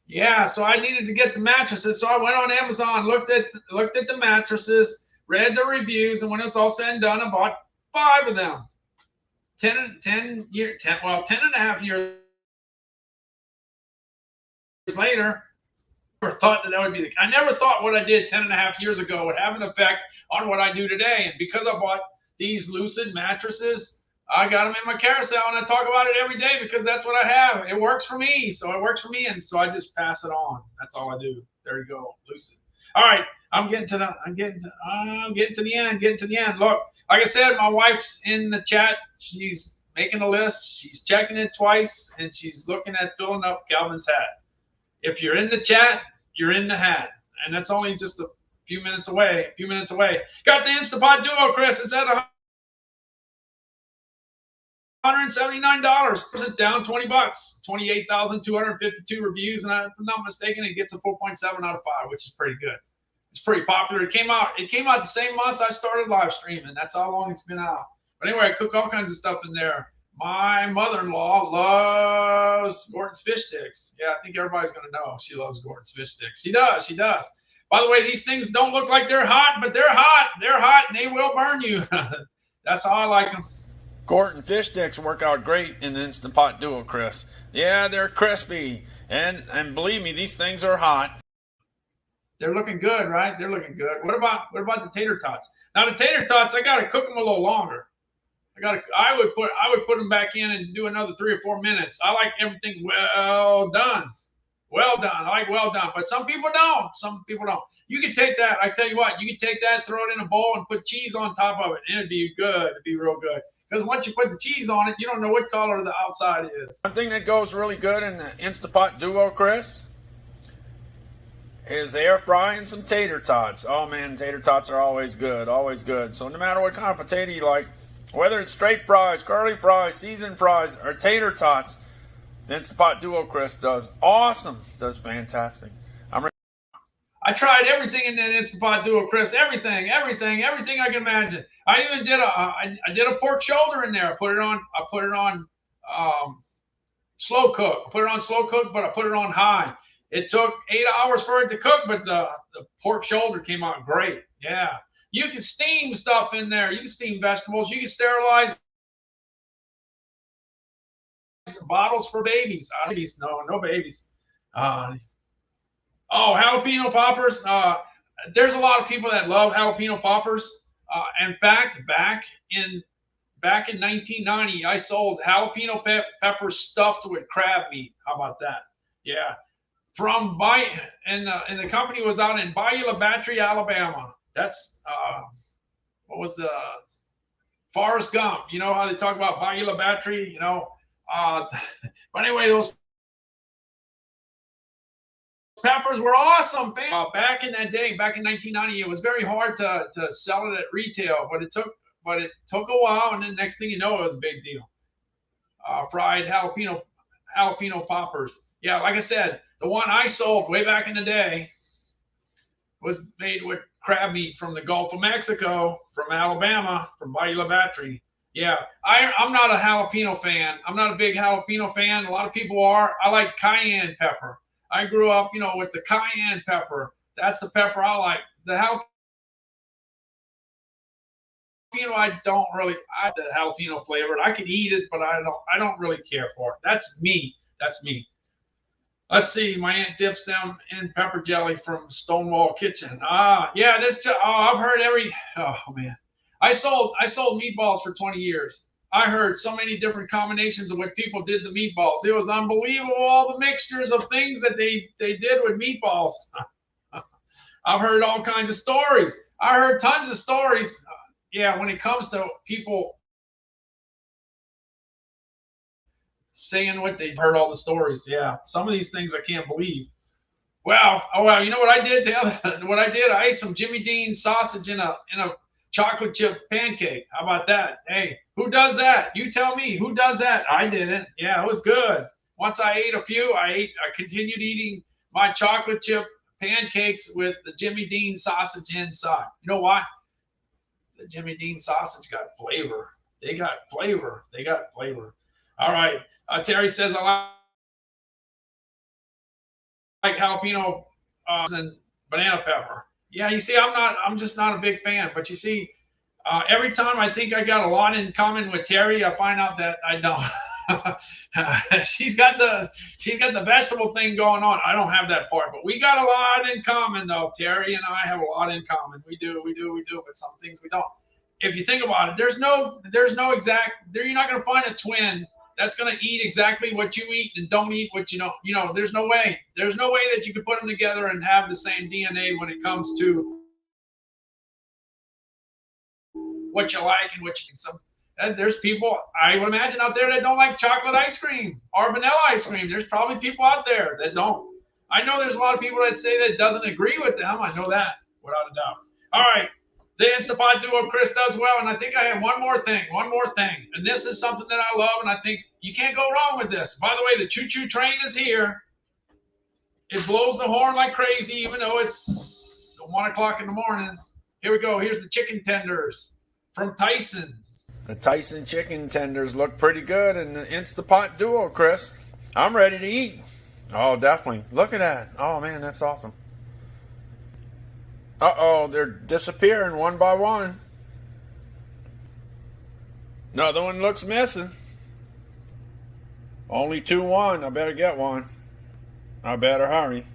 Yeah, so I needed to get the mattresses, so I went on Amazon, looked at the mattresses, read the reviews, and when it's all said and done, I bought 5 of them. 10.5 years later. I never thought what I did 10.5 years ago would have an effect on what I do today. And because I bought these Lucid mattresses, I got them in my carousel, and I talk about it every day because that's what I have. It works for me, and so I just pass it on. That's all I do. There you go, Lucid. All right, I'm getting to the end. Look, like I said, my wife's in the chat. She's making a list. She's checking it twice, and she's looking at filling up Calvin's hat. If you're in the chat, you're in the hat. And that's only just a few minutes away. Got the Instapot Duo, Chris. It's at $179. It's down $20. 28,252 reviews. And if I'm not mistaken, it gets a 4.7 out of 5, which is pretty good. It's pretty popular. It came out the same month I started Livestream, and that's how long it's been out. But anyway, I cook all kinds of stuff in there. My mother-in-law loves Gordon's fish sticks. Yeah, I think everybody's going to know she loves Gordon's fish sticks. She does. By the way, these things don't look like they're hot, but they're hot. They're hot, and they will burn you. That's how I like them. Gorton fish sticks work out great in the Instant Pot Duo, Chris. Yeah, they're crispy. And believe me, these things are hot. They're looking good, right? They're looking good. What about the tater tots? Now the tater tots, I gotta cook them a little longer. I would put them back in and do another 3 or 4 minutes. I like everything well done. Well done. I like well done. But some people don't. Some people don't. You can take that. I tell you what, you can take that, throw it in a bowl, and put cheese on top of it. And it'd be good. It'd be real good. Because once you put the cheese on it, you don't know what color the outside is. One thing that goes really good in the Instant Pot Duo, Chris, is air frying some tater tots. Oh man, tater tots are always good. Always good. So no matter what kind of potato you like, whether it's straight fries, curly fries, seasoned fries, or tater tots, the Instant Pot Duo, Chris, does awesome. Does fantastic. I tried everything in that Instant Pot Duo, Chris. Everything I can imagine. I even did I did a pork shoulder in there. I put it on slow cook. I put it on slow cook, but I put it on high. It took 8 hours for it to cook, but the pork shoulder came out great. Yeah. You can steam stuff in there. You can steam vegetables. You can sterilize bottles for babies. Babies, no babies. Jalapeno poppers. There's a lot of people that love jalapeno poppers. In fact, back in 1990, I sold jalapeno peppers stuffed with crab meat. How about that? Yeah. And the company was out in Bayou La Battery, Alabama. That's what was the Forrest Gump? You know how they talk about Bayou La Battery? You know. But anyway, those peppers were awesome. Back in that day, back in 1990, it was very hard to sell it at retail, but it took a while, and then next thing you know, it was a big deal. Fried jalapeno poppers. Yeah, like I said, the one I sold way back in the day was made with crab meat from the Gulf of Mexico, from Alabama, from Bayou La Battery. Yeah, I'm not a jalapeno fan. I'm not a big jalapeno fan. A lot of people are. I like cayenne pepper. I grew up, with the cayenne pepper. That's the pepper I like. The jalapeno, I don't really. I like the jalapeno flavor. I can eat it, but I don't really care for it. That's me. Let's see. My aunt dips them in pepper jelly from Stonewall Kitchen. Yeah. I've heard every. Oh man. I sold meatballs for 20 years. I heard so many different combinations of what people did to meatballs. It was unbelievable, all the mixtures of things that they did with meatballs. I've heard all kinds of stories. I heard tons of stories. When it comes to people saying what they heard, all the stories. Yeah, some of these things I can't believe. Wow. Oh wow. You know what I did? I ate some Jimmy Dean sausage in a chocolate chip pancake. How about that? Hey, who does that? You tell me, who does that? I didn't. Yeah, it was good. Once I ate a few, I continued eating my chocolate chip pancakes with the Jimmy Dean sausage inside. You know why? The Jimmy Dean sausage got flavor. They got flavor. All right. Terry says, I like jalapeno and banana pepper. Yeah, you see, I'm just not a big fan. But you see, every time I think I got a lot in common with Terry, I find out that I don't. She's got the vegetable thing going on. I don't have that part, but we got a lot in common, though. Terry and I have a lot in common. We do. But some things we don't. If you think about it, there's no exact. You're not going to find a twin that's going to eat exactly what you eat and don't eat what you don't. There's no way. There's no way that you could put them together and have the same DNA when it comes to what you like and what you can. There's people, I would imagine, out there that don't like chocolate ice cream or vanilla ice cream. There's probably people out there that don't. I know there's a lot of people that say that doesn't agree with them. I know that, without a doubt. All right. The Instant Pot Duo, Chris, does well, and I think I have one more thing, and this is something that I love, and I think you can't go wrong with this. By the way, the choo-choo train is here. It blows the horn like crazy, even though it's 1 o'clock in the morning. Here we go. Here's the chicken tenders from Tyson. The Tyson chicken tenders look pretty good in the Instant Pot Duo, Chris. I'm ready to eat. Oh, definitely. Look at that. Oh, man, that's awesome. Uh-oh, they're disappearing one by one. Another one looks missing. Only 2-1. I better get one. I better hurry.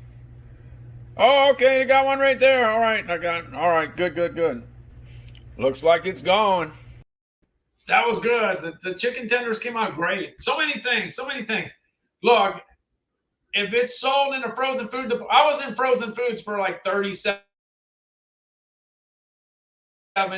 Oh, okay, they got one right there. All right, all right, good. Looks like it's gone. That was good. The chicken tenders came out great. So many things. Look, if it's sold in a frozen food, I was in frozen foods for like 37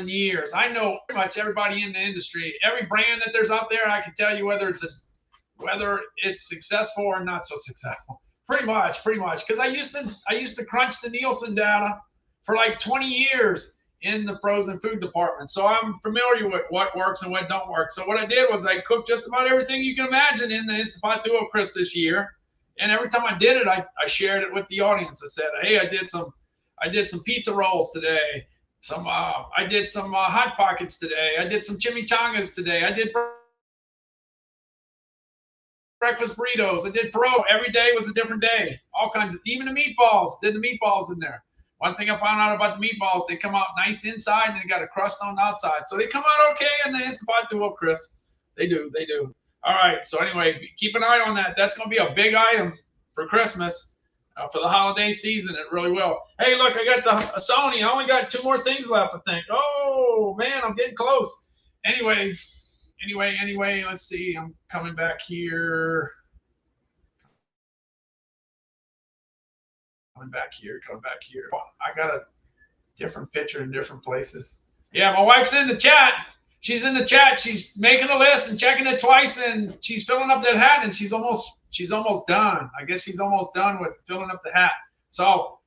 years. I know pretty much everybody in the industry. Every brand that there's out there, I can tell you whether it's successful or not so successful. Pretty much, because I used to crunch the Nielsen data for like 20 years in the frozen food department. So I'm familiar with what works and what don't work. So what I did was I cooked just about everything you can imagine in the Instant Pot Duo Crisp this year. And every time I did it, I shared it with the audience. I said, hey, I did some pizza rolls today. I did some Hot Pockets today. I did some chimichangas today. I did breakfast burritos. I did pierogi. Every day was a different day. All kinds of, even the meatballs. Did the meatballs in there. One thing I found out about the meatballs, they come out nice inside and they got a crust on the outside. So they come out okay in the Instant Pot Duo Crisp. They do. All right. So anyway, keep an eye on that. That's going to be a big item for Christmas, for the holiday season. It really will. Hey, look, I got the Sony. I only got 2 more things left, I think. Oh, man, I'm getting close. Anyway, let's see. I'm coming back here. Coming back here. I got a different picture in different places. Yeah, my wife's in the chat. She's in the chat. She's making a list and checking it twice, and she's filling up that hat, and she's almost done. I guess she's almost done with filling up the hat. So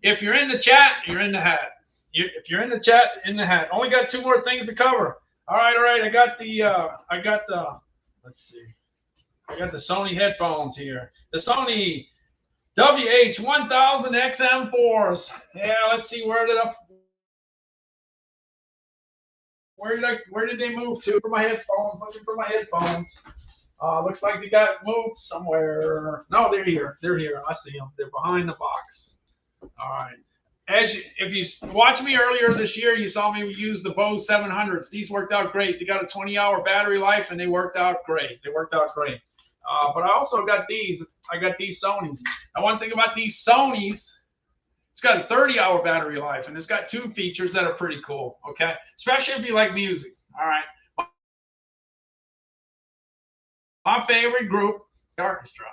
if you're in the chat, you're in the hat. If you're in the chat, in the hat. Only got 2 more things to cover. All right. I got the let's see. I got the Sony headphones here. The Sony WH-1000 XM4s. Yeah, let's see where did they move to for my headphones? Looking for my headphones. Looks like they got moved somewhere. No, they're here. I see them. They're behind the box. All right. If you watched me earlier this year, you saw me use the Bose 700s. These worked out great. They got a 20-hour battery life, and they worked out great. But I also got these. I got these Sonys. Now, one thing about these Sonys, it's got a 30-hour battery life, and it's got 2 features that are pretty cool, okay? Especially if you like music, all right? My favorite group, the orchestra.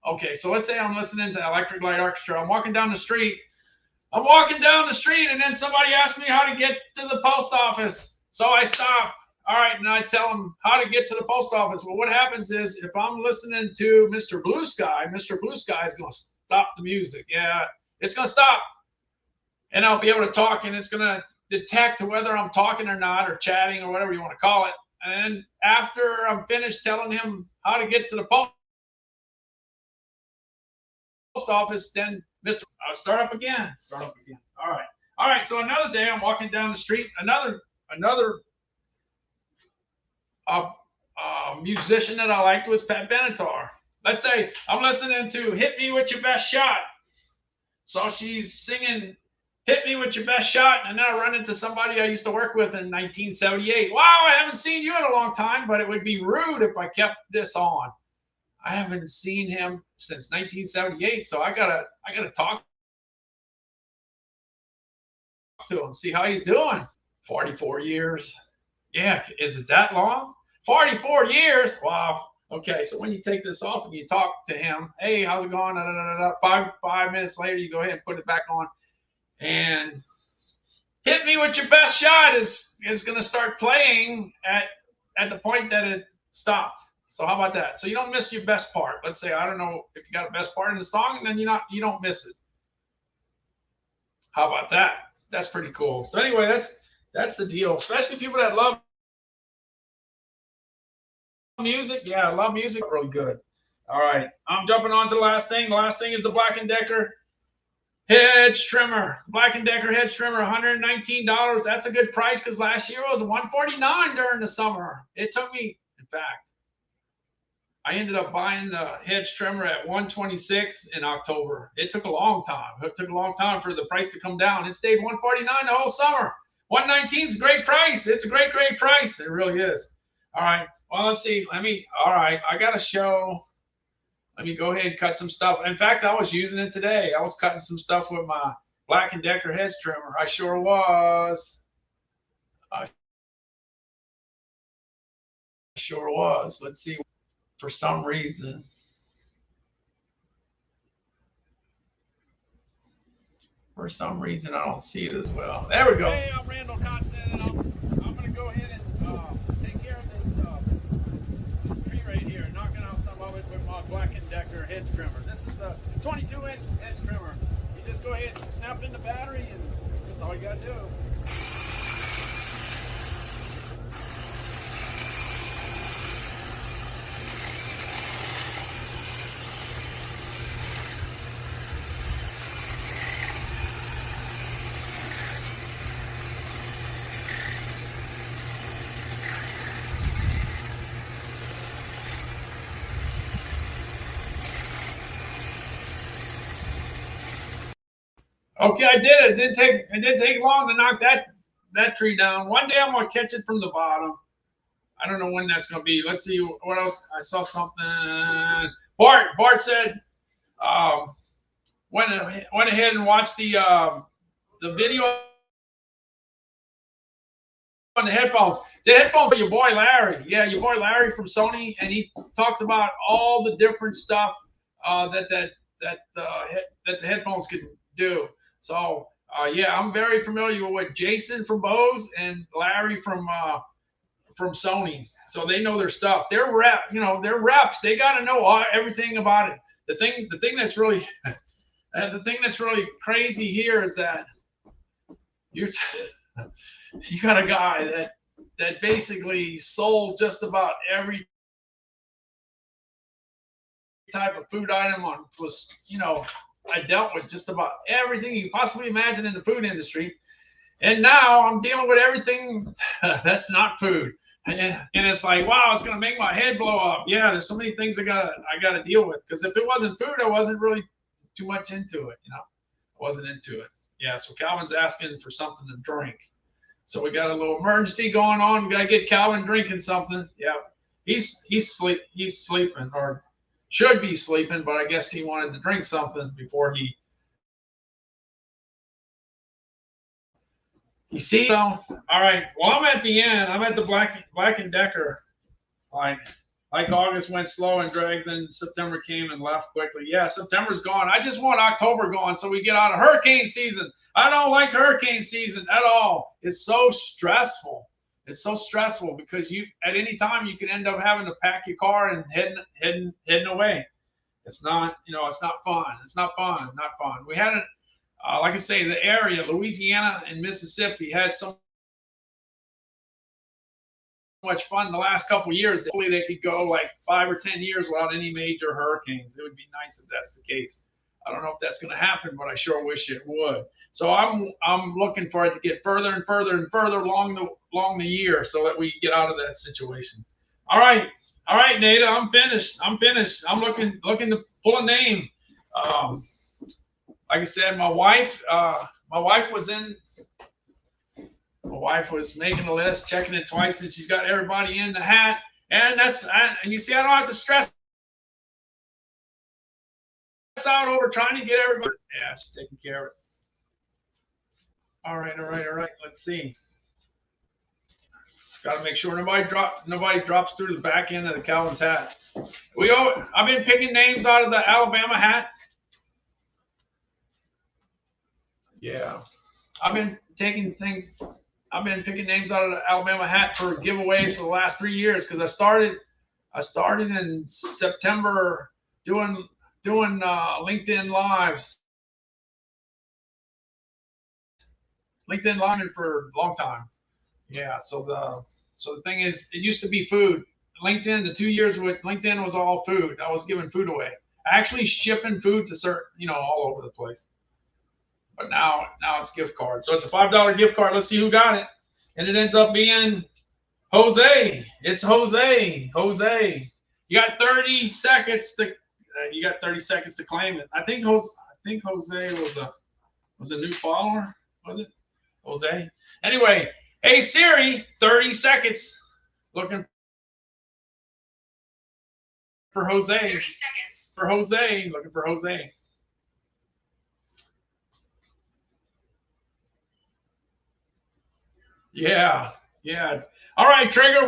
Okay, so let's say I'm listening to Electric Light Orchestra. I'm walking down the street, and then somebody asks me how to get to the post office. So I stop. All right, and I tell them how to get to the post office. Well, what happens is if I'm listening to Mr. Blue Sky is going to stop the music. Yeah, it's going to stop. And I'll be able to talk, and it's going to detect whether I'm talking or not, or chatting, or whatever you want to call it. And after I'm finished telling him how to get to the post office, then I'll start up again. All right. So another day I'm walking down the street. Another musician that I liked was Pat Benatar. Let's say I'm listening to "Hit Me With Your Best Shot." So she's singing "Hit Me With Your Best Shot," and then I run into somebody I used to work with in 1978. Wow, I haven't seen you in a long time, but it would be rude if I kept this on. I haven't seen him since 1978, so I gotta talk to him, see how he's doing. 44 years. Yeah, is it that long? 44 years? Wow. Okay, so when you take this off and you talk to him, hey, how's it going? 5 minutes later, you go ahead and put it back on. And "Hit Me With Your Best Shot" is going to start playing at the point that it stopped. So how about that? So you don't miss your best part. Let's say, I don't know if you got a best part in the song, and then you don't miss it. How about that? That's pretty cool. So anyway, that's the deal. Especially people that love music. Yeah, I love music. Really good. All right, I'm jumping on to the last thing. The last thing is the Black & Decker hedge trimmer. Black & Decker hedge trimmer, $119. That's a good price because last year it was $149 during the summer. It took me, in fact, I ended up buying the hedge trimmer at $126 in October. It took a long time. It took a long time for the price to come down. It stayed $149 the whole summer. 119 is a great price. It's a great price. It really is. All right. Well, let's see. All right. I got to show. Let me go ahead and cut some stuff. In fact, I was using it today. I was cutting some stuff with my Black & Decker hedge trimmer. I sure was. I sure was. Let's see. For some reason. I don't see it as well. There we go. Hey, I'm Randall Constant, and I'm going to go ahead and take care of this tree right here, knocking out some of it with my Black & Decker hedge trimmer. This is the 22-inch hedge trimmer. You just go ahead and snap in the battery, and that's all you got to do. Okay, I did it. It didn't take long to knock that tree down. One day I'm gonna catch it from the bottom. I don't know when that's gonna be. Let's see what else. I saw something. Bart said went ahead and watched the video on the headphones. The headphones for your boy Larry. Yeah, your boy Larry from Sony, and he talks about all the different stuff that the headphones can do. So yeah, I'm very familiar with Jason from Bose and Larry from Sony. So they know their stuff. They're reps. They got to know everything about it. The thing that's really crazy here is that you got a guy that basically sold just about every type of food item I dealt with just about everything you possibly imagine in the food industry. And now I'm dealing with everything that's not food. And it's like, wow, it's going to make my head blow up. Yeah, there's so many things I gotta deal with. Because if it wasn't food, I wasn't really too much into it. I wasn't into it. Yeah, so Calvin's asking for something to drink. So we got a little emergency going on. We got to get Calvin drinking something. Yeah, he's sleeping, or should be sleeping, but I guess he wanted to drink something before he sees. So, all right. Well, I'm at the end. I'm at the Black & Decker. Like August went slow and dragged, then September came and left quickly. Yeah, September's gone. I just want October going so we get out of hurricane season. I don't like hurricane season at all. It's so stressful. It's so stressful because at any time you can end up having to pack your car and heading away. It's not, it's not fun. It's not fun. Not fun. We had like I say, the area, Louisiana and Mississippi, had so much fun the last couple of years. Hopefully they could go like 5 or 10 years without any major hurricanes. It would be nice if that's the case. I don't know if that's going to happen, but I sure wish it would. So I'm looking for it to get further and further and further along the year so that we can get out of that situation. All right, Nada, I'm finished. I'm looking to pull a name. Like I said, my wife was making a list, checking it twice, and she's got everybody in the hat. And and you see, I don't have to stress out over trying to get everybody. Yeah, she's taking care of it. All right. Let's see. Got to make sure nobody drops through the back end of the Calvin's hat. I've been picking names out of the Alabama hat. Yeah, I've been picking names out of the Alabama hat for giveaways for the last 3 years because I started in September doing LinkedIn Lives. LinkedIn Live for a long time. Yeah, so the thing is, it used to be food. LinkedIn, the 2 years with LinkedIn was all food. I was giving food away. Actually shipping food to certain, all over the place. But now it's gift cards. So it's a $5 gift card. Let's see who got it. And it ends up being Jose. It's Jose. Jose. You got 30 seconds to claim it. I think Jose was a new follower. Was it? Jose. Anyway, hey Siri, 30 seconds. Looking for Jose. 30 seconds. For Jose. Looking for Jose. Yeah. Yeah. All right, Trigger.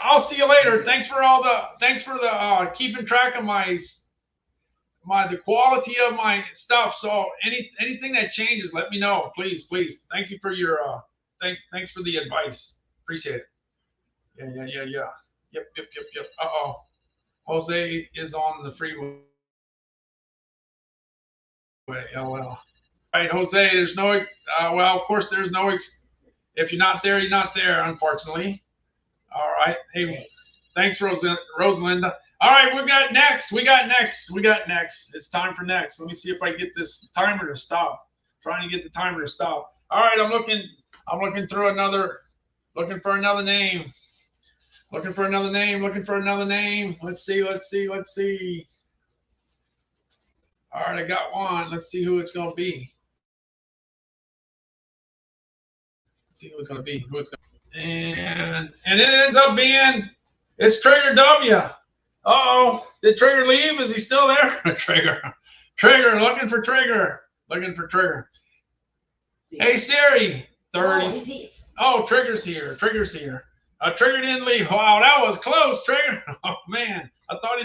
I'll see you later. Thanks for the keeping track of the quality of my stuff. So anything that changes, let me know, please. Thank you for your thanks for the advice. Appreciate it. Yeah. Yep. Uh-oh. Jose is on the freeway. LL. All right, Jose, there's no well, of course there's no if you're not there, you're not there, unfortunately. All right. Hey, thanks Rosalinda. All right, we got next. It's time for next. Let me see if I get this timer to stop. Trying to get the timer to stop. All right, I'm looking through looking for another name. Looking for another name. Let's see. All right, I got one. Let's see who it's gonna be. And it ends up being it's Trigger W. Uh-oh. Did Trigger leave? Is he still there? Trigger, looking for Trigger. Hey Siri, 30. Oh, Trigger's here. Trigger didn't leave. Wow, that was close, Trigger. Oh man, I thought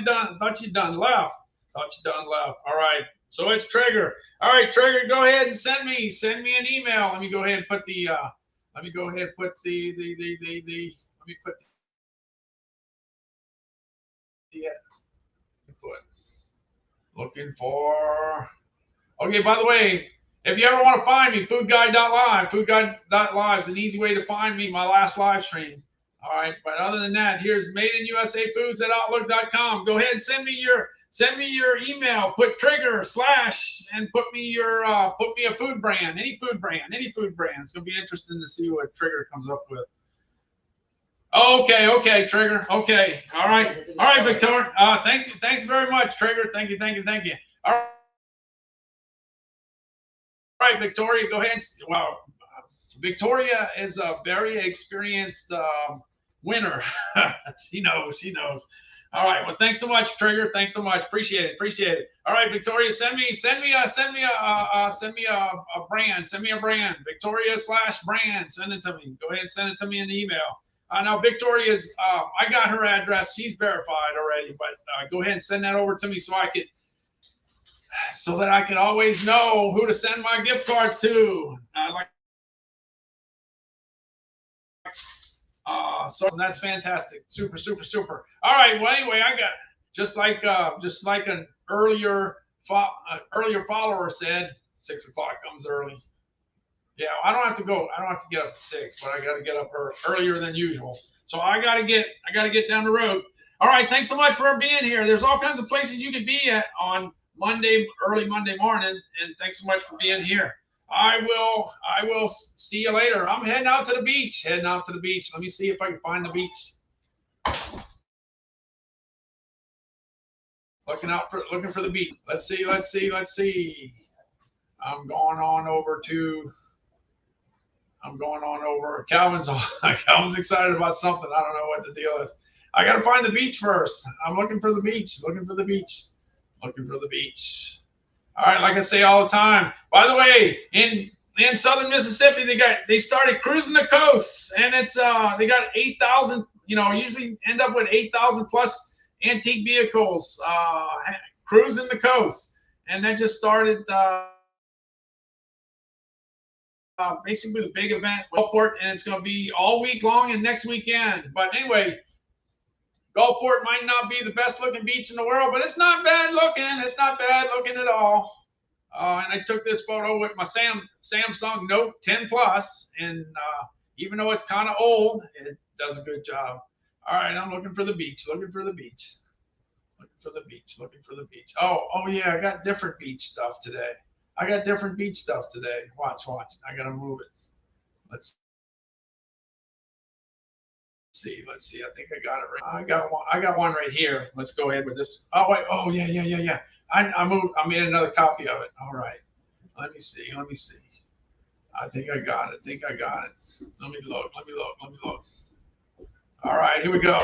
you'd done left. All right. So it's Trigger. All right, Trigger, go ahead and send me an email. Let me go ahead and put the looking for. Okay, by the way, if you ever want to find me, foodguide.live is an easy way to find me, my last live stream. All right, but other than that, here's madeinusa@outlook.com. Go ahead and send me your email. Put Trigger / and put me a food brand, any food brand. It's gonna be interesting to see what Trigger comes up with. Okay, Trigger. Okay, all right, Victoria. Thanks very much, Trigger. Thank you. All right, Victoria, go ahead. Well, Victoria is a very experienced winner. She knows. All right. Well, thanks so much, Trigger. Thanks so much. Appreciate it. All right, Victoria, send me a brand. Send me a brand. Victoria / brand. Send it to me. Go ahead and send it to me in the email. Now Victoria's. I got her address. She's verified already. But go ahead and send that over to me so that I can always know who to send my gift cards to. So that's fantastic. Super. All right. Well, anyway, I got just like an earlier follower said, 6 o'clock comes early. Yeah, I don't have to get up at 6, but I got to get up earlier than usual. So I got to get down the road. All right. Thanks so much for being here. There's all kinds of places you can be at on early Monday morning, and thanks so much for being here. I will see you later. I'm heading out to the beach. Let me see if I can find the beach. Looking for the beach. Let's see. I'm going on over. Calvin's excited about something. I don't know what the deal is. I got to find the beach first. I'm looking for the beach. All right, like I say all the time. By the way, in southern Mississippi, they started cruising the coast, and it's they got 8,000. Usually end up with 8,000 plus antique vehicles cruising the coast, and that just started basically the big event, Gulfport, and it's going to be all week long and next weekend. But anyway. Gulfport might not be the best looking beach in the world, but it's not bad looking. It's not bad looking at all. And I took this photo with my Samsung Note 10 Plus, and even though it's kind of old, it does a good job. All right, I'm looking for the beach. Looking for the beach. Oh yeah, I got different beach stuff today. Watch. I gotta move it. Let's see. I think I got it right. I got one right here. Let's go ahead with this. Oh wait. Oh yeah. I made another copy of it. All right. Let me see. I think I got it. Let me look. All right, here we go.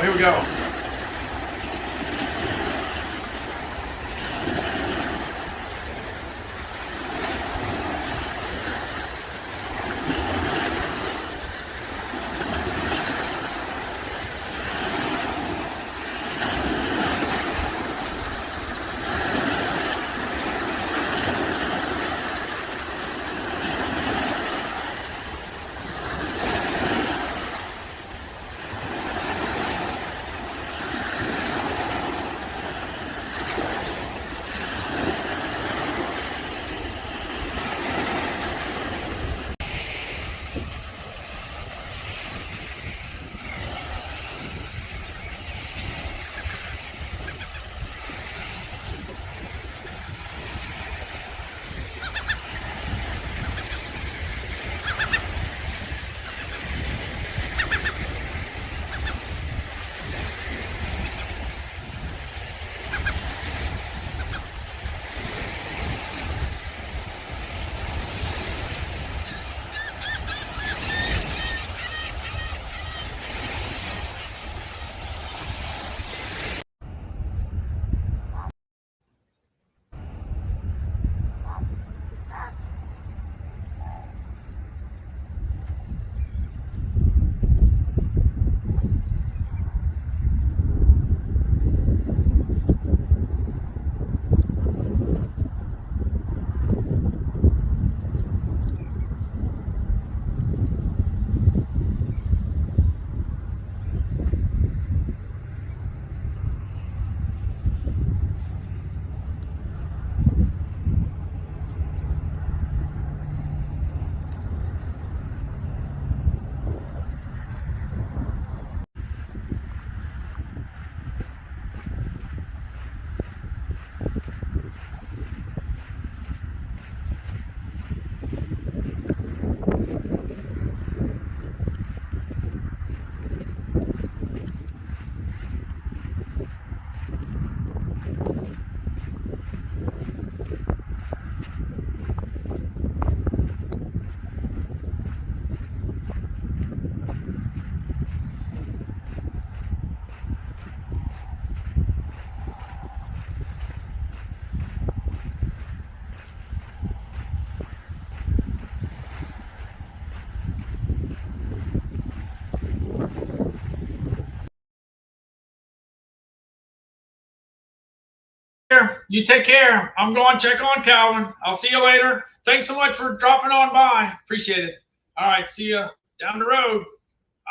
You take care. I'm going to check on Calvin. I'll see you later. Thanks so much for dropping on by. Appreciate it. All right, see you down the road.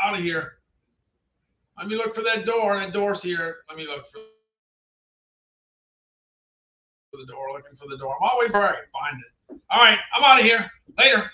Out of here. Let me look for that door. That door's here. Let me look for the door. Looking for the door. I'm always all right. Find it. All right, I'm out of here. Later.